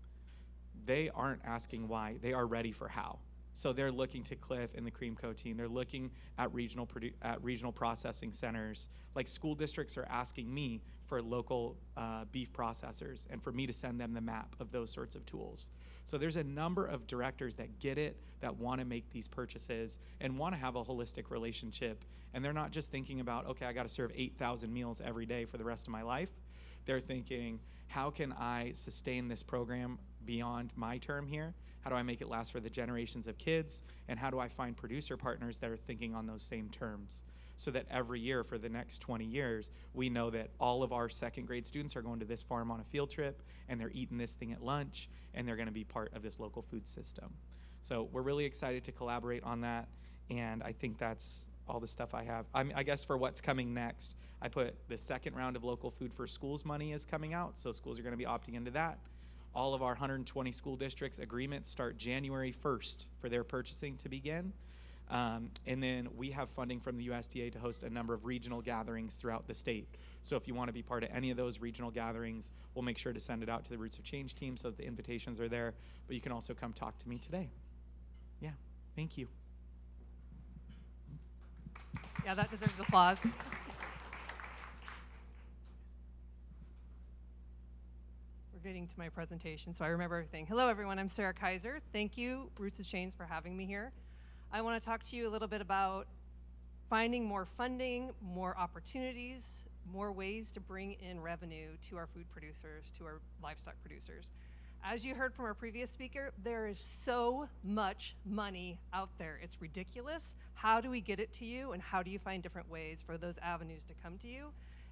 they aren't asking why, they are ready for how. So they're looking to Cliff and the Cream Co team. They're looking at regional processing centers. Like school districts are asking me for local beef processors and for me to send them the map of those sorts of tools. So there's a number of directors that get it, that want to make these purchases and want to have a holistic relationship. And they're not just thinking about, okay, I got to serve 8,000 meals every day for the rest of my life. They're thinking, how can I sustain this program beyond my term here? How do I make it last for the generations of kids? And how do I find producer partners that are thinking on those same terms? So that every year for the next 20 years, we know that all of our second grade students are going to this farm on a field trip, and they're eating this thing at lunch, and they're gonna be part of this local food system. So we're really excited to collaborate on that, and I think that's all the stuff I have. I guess for what's coming next, I put the second round of local food for schools money is coming out, so schools are gonna be opting into that. All of our 120 school districts agreements start January 1st for their purchasing to begin. And then we have funding from the USDA to host a number of regional gatherings throughout the state. So if you want to be part of any of those regional gatherings, we'll make sure to send it out to the Roots of Change team so that the invitations are there. But you can also come talk to me today. Yeah, thank you. Yeah, that deserves applause. We're getting to my presentation, so I remember everything. Hello, everyone. I'm Sarah Keiser. Thank you, Roots of Change, for having me here. I want to talk to you a little bit about finding more funding, more opportunities, more ways to bring in revenue to our food producers, to our livestock producers. As you heard from our previous speaker, there is so much money out there. It's ridiculous. How do we get it to you, and how do you find different ways for those avenues to come to you?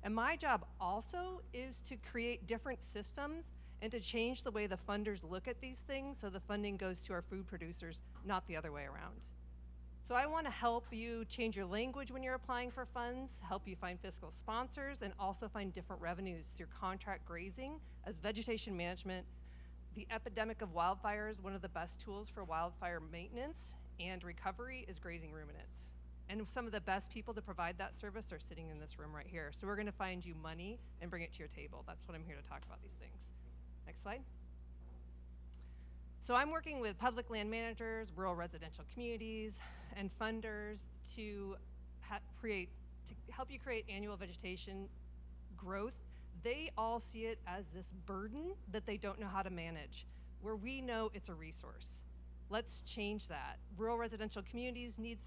And my job also is to create different systems and to change the way the funders look at these things so the funding goes to our food producers, not the other way around. So I want to help you change your language when you're applying for funds, help you find fiscal sponsors, and also find different revenues through contract grazing as vegetation management. The epidemic of wildfires, one of the best tools for wildfire maintenance and recovery is grazing ruminants. And some of the best people to provide that service are sitting in this room right here. So we're going to find you money and bring it to your table. That's what I'm here to talk about these things. Next slide. So I'm working with public land managers, rural residential communities, and funders to help you create annual vegetation growth. They all see it as this burden that they don't know how to manage, where we know it's a resource. Let's change that. Rural residential communities need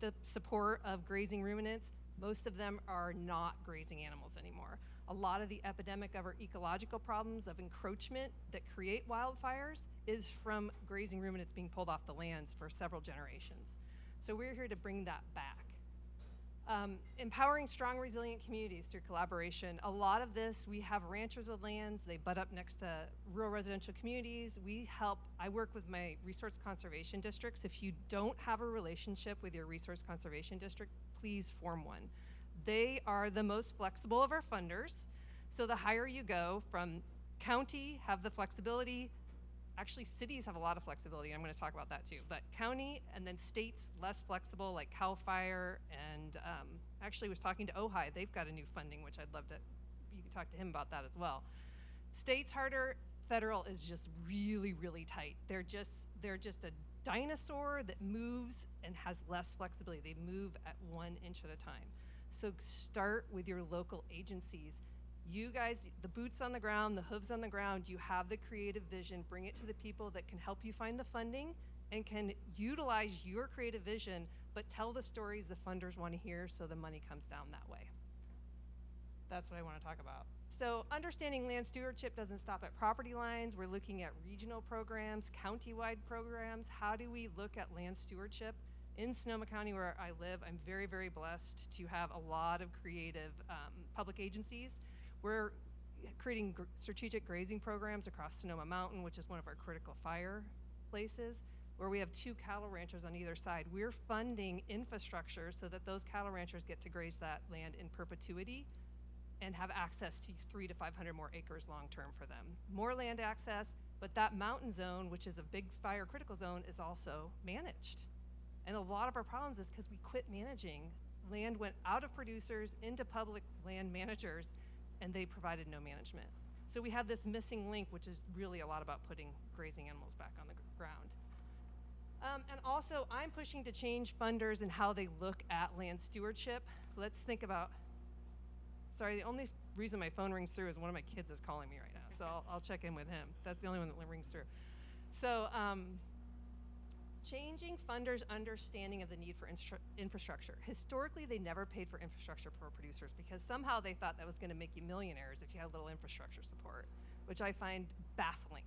the support of grazing ruminants. Most of them are not grazing animals anymore. A lot of the epidemic of our ecological problems of encroachment that create wildfires is from grazing ruminants being pulled off the lands for several generations. So we're here to bring that back. Empowering strong, resilient communities through collaboration. A lot of this, we have ranchers with lands, they butt up next to rural residential communities. I work with my resource conservation districts. If you don't have a relationship with your resource conservation district, please form one. They are the most flexible of our funders. So the higher you go, from county, have the flexibility. Actually, cities have a lot of flexibility. I'm going to talk about that too. But county and then states less flexible, like CAL FIRE, and actually was talking to Ojai. They've got a new funding, which I'd love to. You can talk to him about that as well. States harder. Federal is just really, really tight. They're just a dinosaur that moves and has less flexibility. They move at 1 inch at a time. So start with your local agencies. You guys, the boots on the ground, the hooves on the ground, you have the creative vision. Bring it to the people that can help you find the funding and can utilize your creative vision, but tell the stories the funders want to hear so the money comes down that way. That's what I want to talk about. So understanding land stewardship doesn't stop at property lines. We're looking at regional programs, county-wide programs. How do we look at land stewardship? In Sonoma County, where I live, I'm very, very blessed to have a lot of creative public agencies. We're creating strategic grazing programs across Sonoma Mountain, which is one of our critical fire places, where we have 2 cattle ranchers on either side. We're funding infrastructure so that those cattle ranchers get to graze that land in perpetuity and have access to 300 to 500 more acres long-term for them. More land access, but that mountain zone, which is a big fire critical zone, is also managed. And a lot of our problems is because we quit managing. Land went out of producers into public land managers, and they provided no management. So we have this missing link, which is really a lot about putting grazing animals back on the ground. And also, I'm pushing to change funders and how they look at land stewardship. Let's think about, sorry, the only reason my phone rings through is one of my kids is calling me right now, so I'll check in with him. That's the only one that rings through. So, changing funders' understanding of the need for infrastructure. Historically, they never paid for infrastructure for producers because somehow they thought that was going to make you millionaires if you had a little infrastructure support, which I find baffling.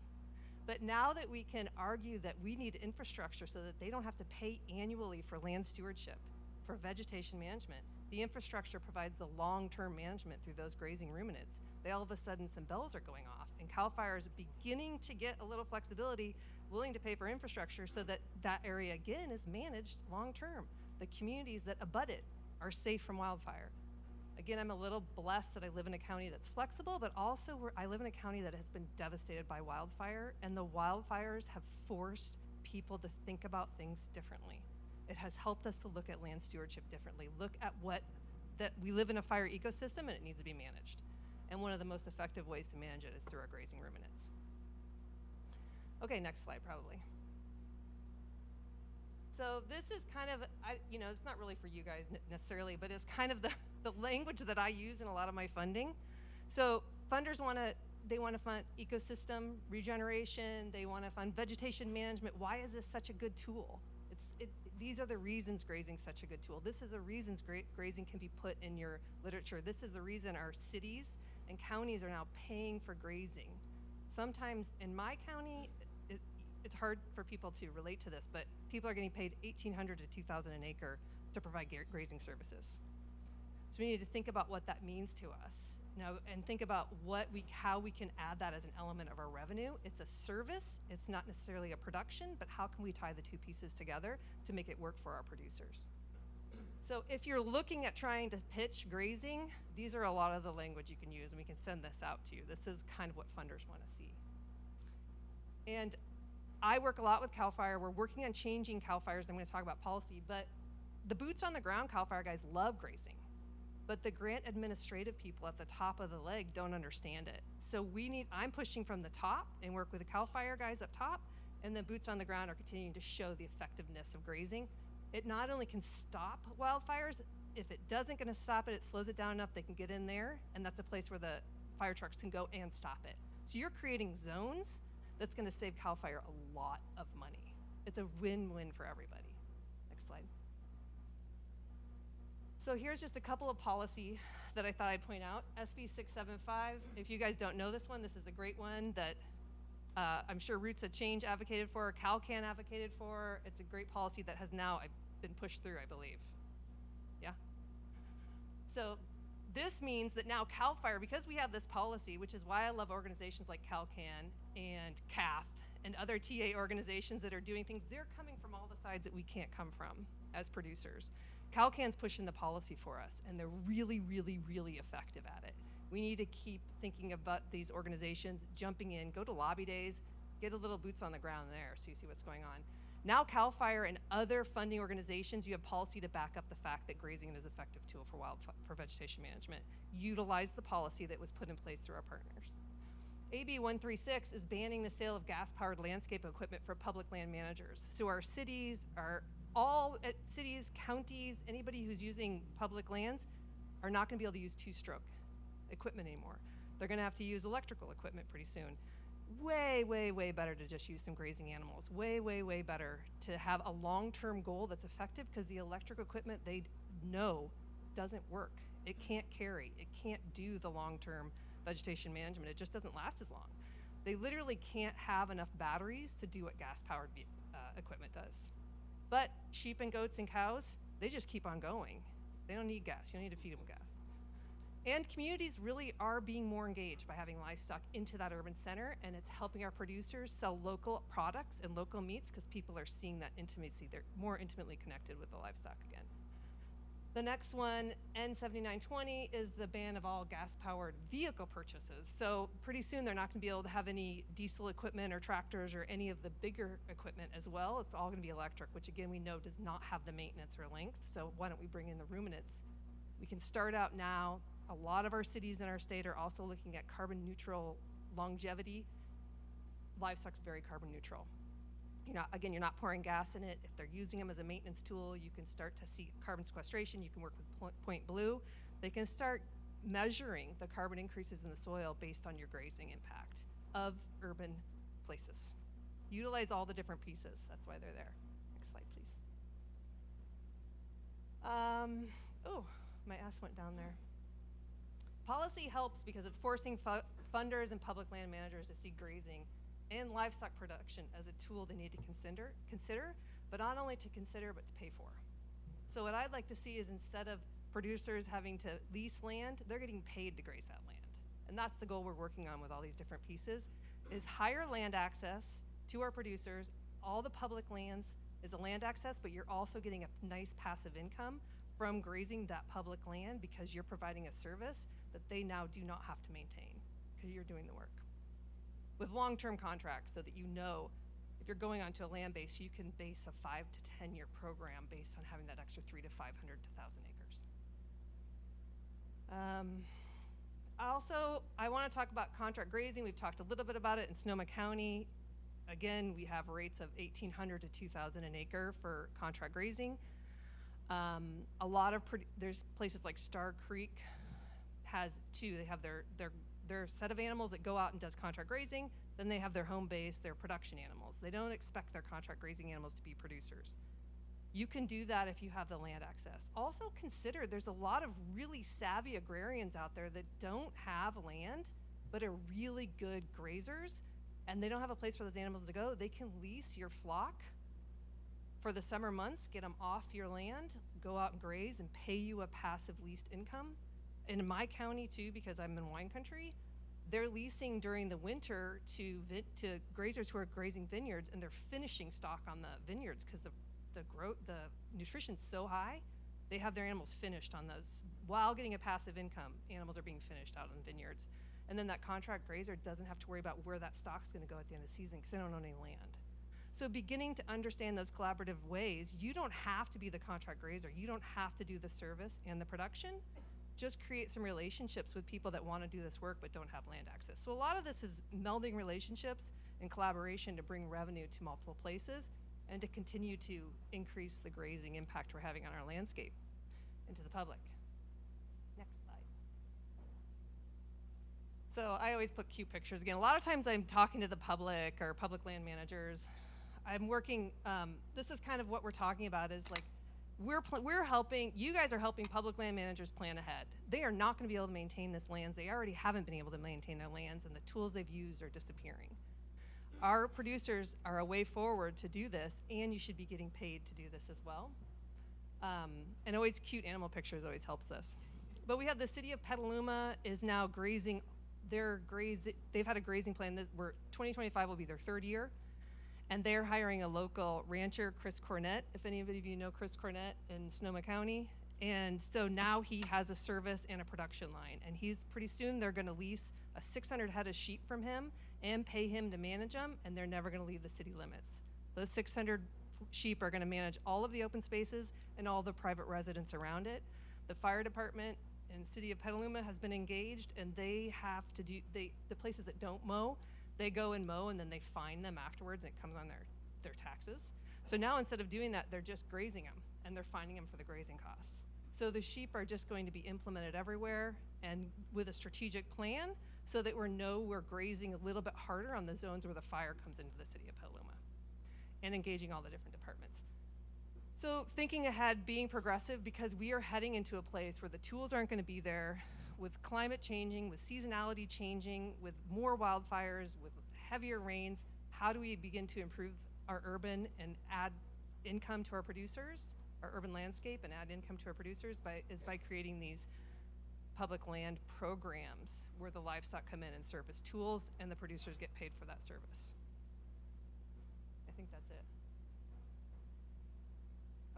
But now that we can argue that we need infrastructure so that they don't have to pay annually for land stewardship, for vegetation management, the infrastructure provides the long-term management through those grazing ruminants. All of a sudden, some bells are going off, and CAL FIRE is beginning to get a little flexibility, willing to pay for infrastructure so that that area, again, is managed long-term. The communities that abut it are safe from wildfire. Again, I'm a little blessed that I live in a county that's flexible, but also I live in a county that has been devastated by wildfire, and the wildfires have forced people to think about things differently. It has helped us to look at land stewardship differently, look at that we live in a fire ecosystem and it needs to be managed. And one of the most effective ways to manage it is through our grazing ruminants. Okay, next slide probably. So this is kind of, it's not really for you guys necessarily, but it's kind of the language that I use in a lot of my funding. So funders want to fund ecosystem regeneration, they want to fund vegetation management. Why is this such a good tool? These are the reasons grazing is such a good tool. This is the reasons grazing can be put in your literature. This is the reason our cities and counties are now paying for grazing. Sometimes in my county, it's hard for people to relate to this, but people are getting paid $1,800 to $2,000 an acre to provide grazing services. So we need to think about what that means to us now, and think about how we can add that as an element of our revenue. It's a service, it's not necessarily a production, but how can we tie the two pieces together to make it work for our producers? So if you're looking at trying to pitch grazing, these are a lot of the language you can use, and we can send this out to you. This is kind of what funders want to see. And I work a lot with CAL FIRE. We're working on changing CAL FIREs. I'm going to talk about policy, but the boots on the ground CAL FIRE guys love grazing. but the grant administrative people at the top of the leg don't understand it. So I'm pushing from the top and work with the CAL FIRE guys up top, and then boots on the ground are continuing to show the effectiveness of grazing. It not only can stop wildfires, if it doesn't gonna stop it, it slows it down enough they can get in there, and that's a place where the fire trucks can go and stop it. So you're creating zones that's gonna save CAL FIRE a lot of money. It's a win-win for everybody. Next slide. So here's just a couple of policy that I thought I'd point out. SB 675, if you guys don't know this one, this is a great one that I'm sure Roots of Change advocated for, CalCan advocated for. It's a great policy that has now been pushed through, I believe. Yeah? So this means that now CAL FIRE, because we have this policy, which is why I love organizations like CalCan and CAF and other TA organizations that are doing things, they're coming from all the sides that we can't come from as producers. CalCan's pushing the policy for us, and they're really, really, really effective at it. We need to keep thinking about these organizations, jumping in, go to lobby days, get a little boots on the ground there so you see what's going on. Now CAL FIRE and other funding organizations, you have policy to back up the fact that grazing is an effective tool for vegetation management. Utilize the policy that was put in place through our partners. AB 136 is banning the sale of gas-powered landscape equipment for public land managers. So our cities, cities, counties, anybody who's using public lands are not gonna be able to use two-stroke equipment anymore. They're gonna have to use electrical equipment pretty soon. Way, way, way better to just use some grazing animals. Way, way, way better to have a long-term goal that's effective, because the electric equipment they know doesn't work. It can't carry, it can't do the long-term vegetation management. It just doesn't last as long. They literally can't have enough batteries to do what gas-powered equipment does. But sheep and goats and cows, they just keep on going. They don't need gas, you don't need to feed them gas. And communities really are being more engaged by having livestock into that urban center, and it's helping our producers sell local products and local meats, because people are seeing that intimacy. They're more intimately connected with the livestock again. The next one, N7920, is the ban of all gas-powered vehicle purchases. So pretty soon they're not gonna be able to have any diesel equipment or tractors or any of the bigger equipment as well. It's all gonna be electric, which again we know does not have the maintenance or length. So why don't we bring in the ruminants? We can start out now. A lot of our cities in our state are also looking at carbon neutral longevity. Livestock's very carbon neutral. You're not pouring gas in it. If they're using them as a maintenance tool, you can start to see carbon sequestration. You can work with Point Blue. They can start measuring the carbon increases in the soil based on your grazing impact of urban places. Utilize all the different pieces. That's why they're there. Next slide, please. Oh, my S went down there. Policy helps because it's forcing funders and public land managers to see grazing and livestock production as a tool they need to consider, but not only to consider, but to pay for. So what I'd like to see is, instead of producers having to lease land, they're getting paid to graze that land. And that's the goal we're working on with all these different pieces, is higher land access to our producers. All the public lands is a land access, but you're also getting a nice passive income from grazing that public land, because you're providing a service that they now do not have to maintain, because you're doing the work. With long-term contracts, so that you know if you're going onto a land base, you can base a 5 to 10 year program based on having that extra 300 to 500 to 1,000 acres. I want to talk about contract grazing. We've talked a little bit about it in Sonoma County. Again, we have rates of 1,800 to 2,000 an acre for contract grazing. There's places like Star Creek has two. They have their set of animals that go out and does contract grazing. Then they have their home base, their production animals. They don't expect their contract grazing animals to be producers. You can do that if you have the land access. Also consider, there's a lot of really savvy agrarians out there that don't have land, but are really good grazers, and they don't have a place for those animals to go. They can lease your flock for the summer months, get them off your land, go out and graze, and pay you a passive leased income. In my county too, because I'm in wine country, they're leasing during the winter to grazers who are grazing vineyards, and they're finishing stock on the vineyards because the nutrition's so high. They have their animals finished on those while getting a passive income. Animals are being finished out on vineyards, and then that contract grazer doesn't have to worry about where that stock's going to go at the end of the season, because they don't own any land. So beginning to understand those collaborative ways, you don't have to be the contract grazer. You don't have to do the service and the production. just create some relationships with people that want to do this work but don't have land access. So a lot of this is melding relationships and collaboration to bring revenue to multiple places and to continue to increase the grazing impact we're having on our landscape and to the public. Next slide. So I always put cute pictures. Again, a lot of times I'm talking to the public or public land managers. I'm working, this is kind of what we're talking about is like, we're helping, you guys are helping public land managers plan ahead. They are not going to be able to maintain this lands. They already haven't been able to maintain their lands, and the tools they've used are disappearing. Our producers are a way forward to do this, and you should be getting paid to do this as well. And always cute animal pictures always helps this. But we have the city of Petaluma is now grazing, they've had a grazing plan, 2025 will be their 3rd year. And they're hiring a local rancher, Chris Cornett, if any of you know Chris Cornett in Sonoma County. And so now he has a service and a production line. And pretty soon they're gonna lease a 600 head of sheep from him and pay him to manage them, and they're never gonna leave the city limits. Those 600 sheep are gonna manage all of the open spaces and all the private residents around it. The fire department in the city of Petaluma has been engaged, and they have to do, the places that don't mow, they go and mow, and then they fine them afterwards, and it comes on their taxes. So now instead of doing that, they're just grazing them, and they're fining them for the grazing costs. So the sheep are just going to be implemented everywhere and with a strategic plan so that we're grazing a little bit harder on the zones where the fire comes into the city of Petaluma and engaging all the different departments. So thinking ahead, being progressive, because we are heading into a place where the tools aren't going to be there, with climate changing, with seasonality changing, with more wildfires, with heavier rains. How do we begin to improve our urban and add income to our producers, our urban landscape, and add income to our producers by creating these public land programs where the livestock come in and serve as tools and the producers get paid for that service. I think that's it.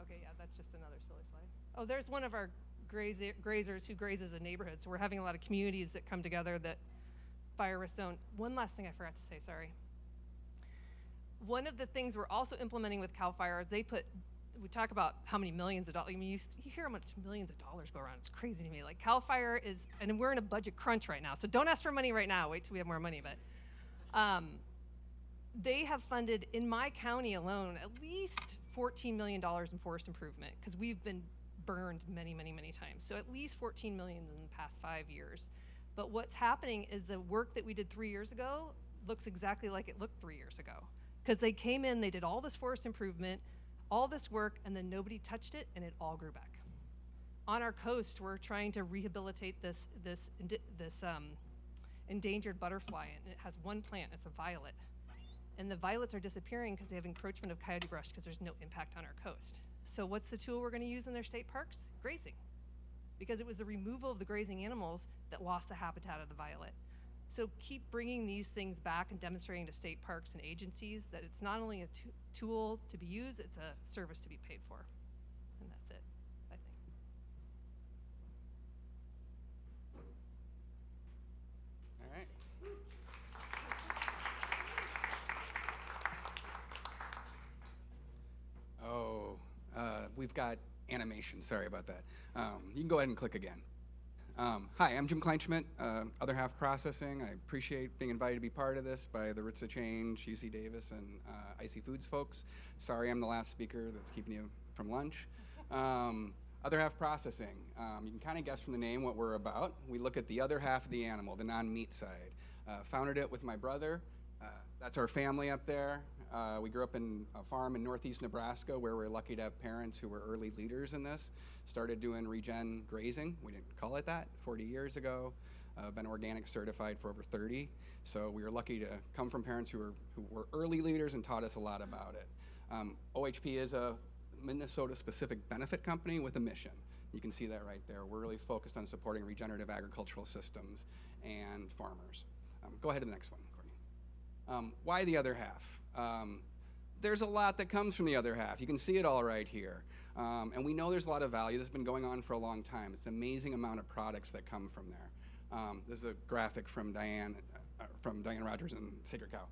Okay, yeah, that's just another silly slide. Oh, there's one of our grazers who grazes a neighborhood. So we're having a lot of communities that come together that fire risk zone. One last thing I forgot to say, sorry. One of the things we're also implementing with CAL FIRE is we talk about how many millions of dollars, I mean, you hear how much millions of dollars go around. It's crazy to me. Like CAL FIRE is, and we're in a budget crunch right now, so don't ask for money right now, wait till we have more money, but they have funded, in my county alone, at least $14 million in forest improvement, because we've been burned many, many, many times. So at least 14 million in the past 5 years. But what's happening is the work that we did 3 years ago looks exactly like it looked 3 years ago. Because they came in, they did all this forest improvement, all this work, and then nobody touched it, and it all grew back. On our coast, we're trying to rehabilitate this endangered butterfly, and it has one plant, it's a violet. And the violets are disappearing because they have encroachment of coyote brush because there's no impact on our coast. So what's the tool we're going to use in their state parks? Grazing. Because it was the removal of the grazing animals that lost the habitat of the violet. So keep bringing these things back and demonstrating to state parks and agencies that it's not only a tool to be used, it's a service to be paid for. And that's it, I think. All right. We've got animation. Sorry about that. You can go ahead and click again. Hi, I'm Jim Kleinschmit, Other Half Processing. I appreciate being invited to be part of this by the Roots of Change, UC Davis, and Icy Foods folks. Sorry I'm the last speaker that's keeping you from lunch. Other Half Processing. You can kind of guess from the name what we're about. We look at the other half of the animal, the non-meat side. Founded it with my brother. That's our family up there. We grew up in a farm in northeast Nebraska where we're lucky to have parents who were early leaders in this. Started doing regen grazing. We didn't call it that 40 years ago. Been organic certified for over 30. So we were lucky to come from parents who were early leaders and taught us a lot about it. OHP is a Minnesota-specific benefit company with a mission. You can see that right there. We're really focused on supporting regenerative agricultural systems and farmers. Go ahead to the next one, Courtney. Why the other half? There's a lot that comes from the other half. You can see it all right here. And we know there's a lot of value. This has been going on for a long time. It's an amazing amount of products that come from there. This is a graphic from Diane Rogers and Sacred Cow.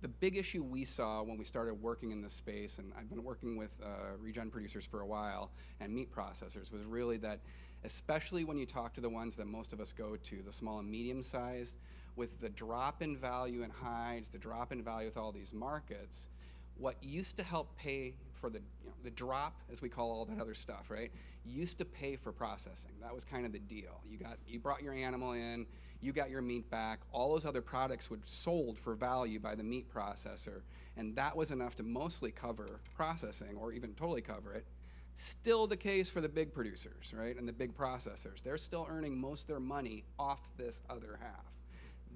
The big issue we saw when we started working in this space, and I've been working with regen producers for a while and meat processors, was really that especially when you talk to the ones that most of us go to, the small and medium sized. With the drop in value in hides, the drop in value with all these markets, what used to help pay for the drop, as we call all that other stuff, right, used to pay for processing. That was kind of the deal. You brought your animal in, you got your meat back, all those other products were sold for value by the meat processor, and that was enough to mostly cover processing, or even totally cover it. Still the case for the big producers, right, and the big processors. They're still earning most of their money off this other half.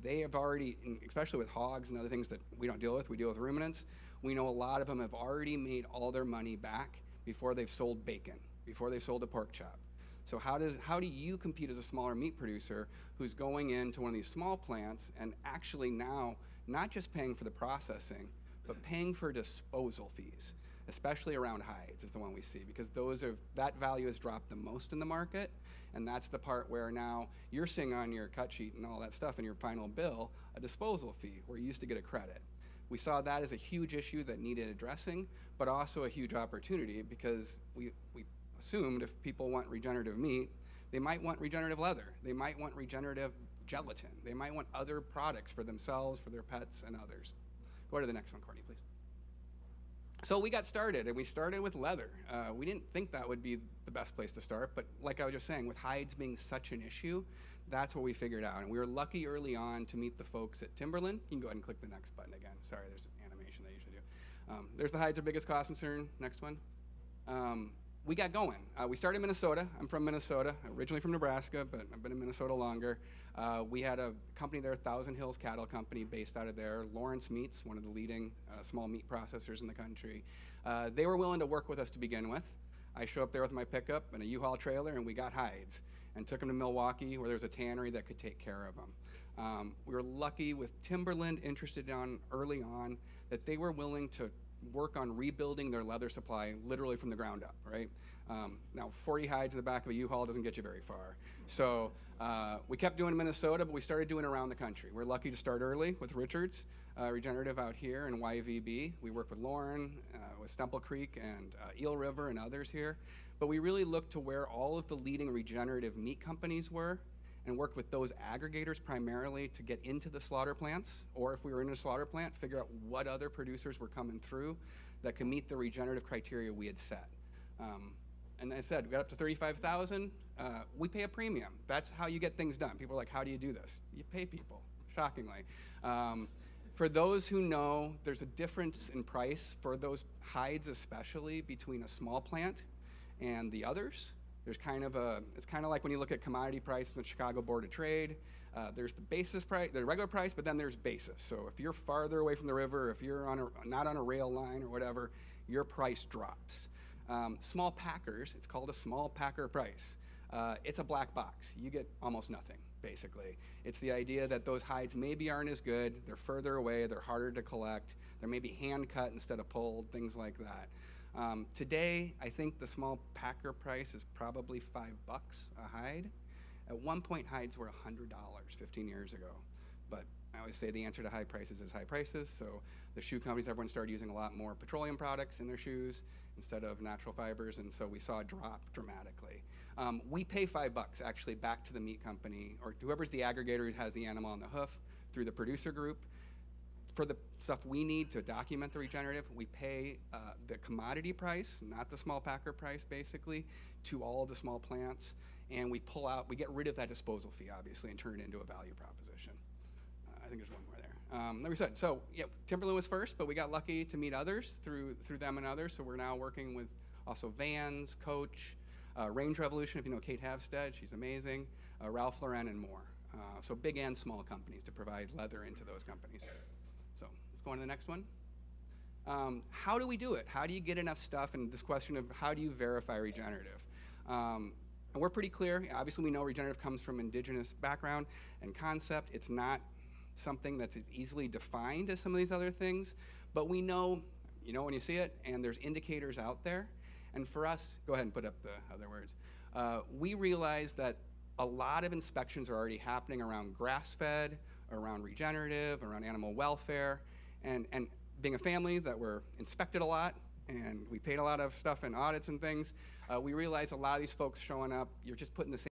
They have already, especially with hogs and other things that we don't deal with, we deal with ruminants, we know a lot of them have already made all their money back before they've sold bacon, before they've sold a pork chop. So how do you compete as a smaller meat producer who's going into one of these small plants and actually now not just paying for the processing, but paying for disposal fees, especially around hides is the one we see, because that value has dropped the most in the market. And that's the part where now you're seeing on your cut sheet and all that stuff in your final bill a disposal fee where you used to get a credit. We saw that as a huge issue that needed addressing, but also a huge opportunity, because we assumed if people want regenerative meat, they might want regenerative leather, they might want regenerative gelatin, they might want other products for themselves, for their pets, and others. Go to the next one, Courtney, please. So we got started, and we started with leather. We didn't think that would be the best place to start, but like I was just saying, with hides being such an issue, that's what we figured out. And we were lucky early on to meet the folks at Timberland. You can go ahead and click the next button again. Sorry, there's an animation they usually do. There's the hides, our biggest cost concern. Next one. We got going. We started in Minnesota. I'm from Minnesota, originally from Nebraska, but I've been in Minnesota longer. We had a company there, Thousand Hills Cattle Company, based out of there. Lawrence Meats, one of the leading small meat processors in the country. They were willing to work with us to begin with. I show up there with my pickup and a U-Haul trailer, and we got hides and took them to Milwaukee, where there was a tannery that could take care of them. We were lucky with Timberland, interested early on, that they were willing to work on rebuilding their leather supply literally from the ground up, right? Now, 40 hides in the back of a U-Haul doesn't get you very far. So we kept doing Minnesota, but we started doing around the country. We're lucky to start early with Richards Regenerative out here in YVB. We work with Lauren, with Stemple Creek and Eel River and others here. But we really looked to where all of the leading regenerative meat companies were and worked with those aggregators primarily to get into the slaughter plants, or if we were in a slaughter plant, figure out what other producers were coming through that could meet the regenerative criteria we had set. And I said, we got up to 35,000. We pay a premium. That's how you get things done. People are like, how do you do this? You pay people, shockingly. For those who know, there's a difference in price for those hides, especially between a small plant and the others. There's it's kind of like when you look at commodity prices in the Chicago Board of Trade. There's the basis price, the regular price, but then there's basis. So if you're farther away from the river, if you're not on a rail line or whatever, your price drops. Small packers, it's called a small packer price. It's a black box. You get almost nothing, basically. It's the idea that those hides maybe aren't as good, they're further away, they're harder to collect, they're maybe hand cut instead of pulled, things like that. Today, I think the small packer price is probably $5 a hide. At one point, hides were $100 15 years ago. But I always say the answer to high prices is high prices. So the shoe companies, everyone started using a lot more petroleum products in their shoes instead of natural fibers, and so we saw a drop dramatically. We pay $5 actually back to the meat company, or whoever's the aggregator who has the animal on the hoof, through the producer group. For the stuff we need to document the regenerative, we pay the commodity price, not the small packer price, basically, to all of the small plants, and we get rid of that disposal fee, obviously, and turn it into a value proposition. I think there's one more there. Like we said, so yeah, Timberland was first, but we got lucky to meet others through them and others, so we're now working with also Vans, Coach, Range Revolution, if you know Kate Havstead, she's amazing, Ralph Lauren, and more. So big and small companies to provide leather into those companies. So let's go on to the next one. How do we do it? How do you get enough stuff? And this question of how do you verify regenerative? And we're pretty clear. Obviously, we know regenerative comes from indigenous background and concept. It's not something that's as easily defined as some of these other things. But we know, when you see it, and there's indicators out there. And for us, go ahead and put up the other words. We realize that a lot of inspections are already happening around grass-fed, around regenerative, around animal welfare, and being a family that we're inspected a lot and we paid a lot of stuff in audits and things. We realized a lot of these folks showing up, you're just putting the same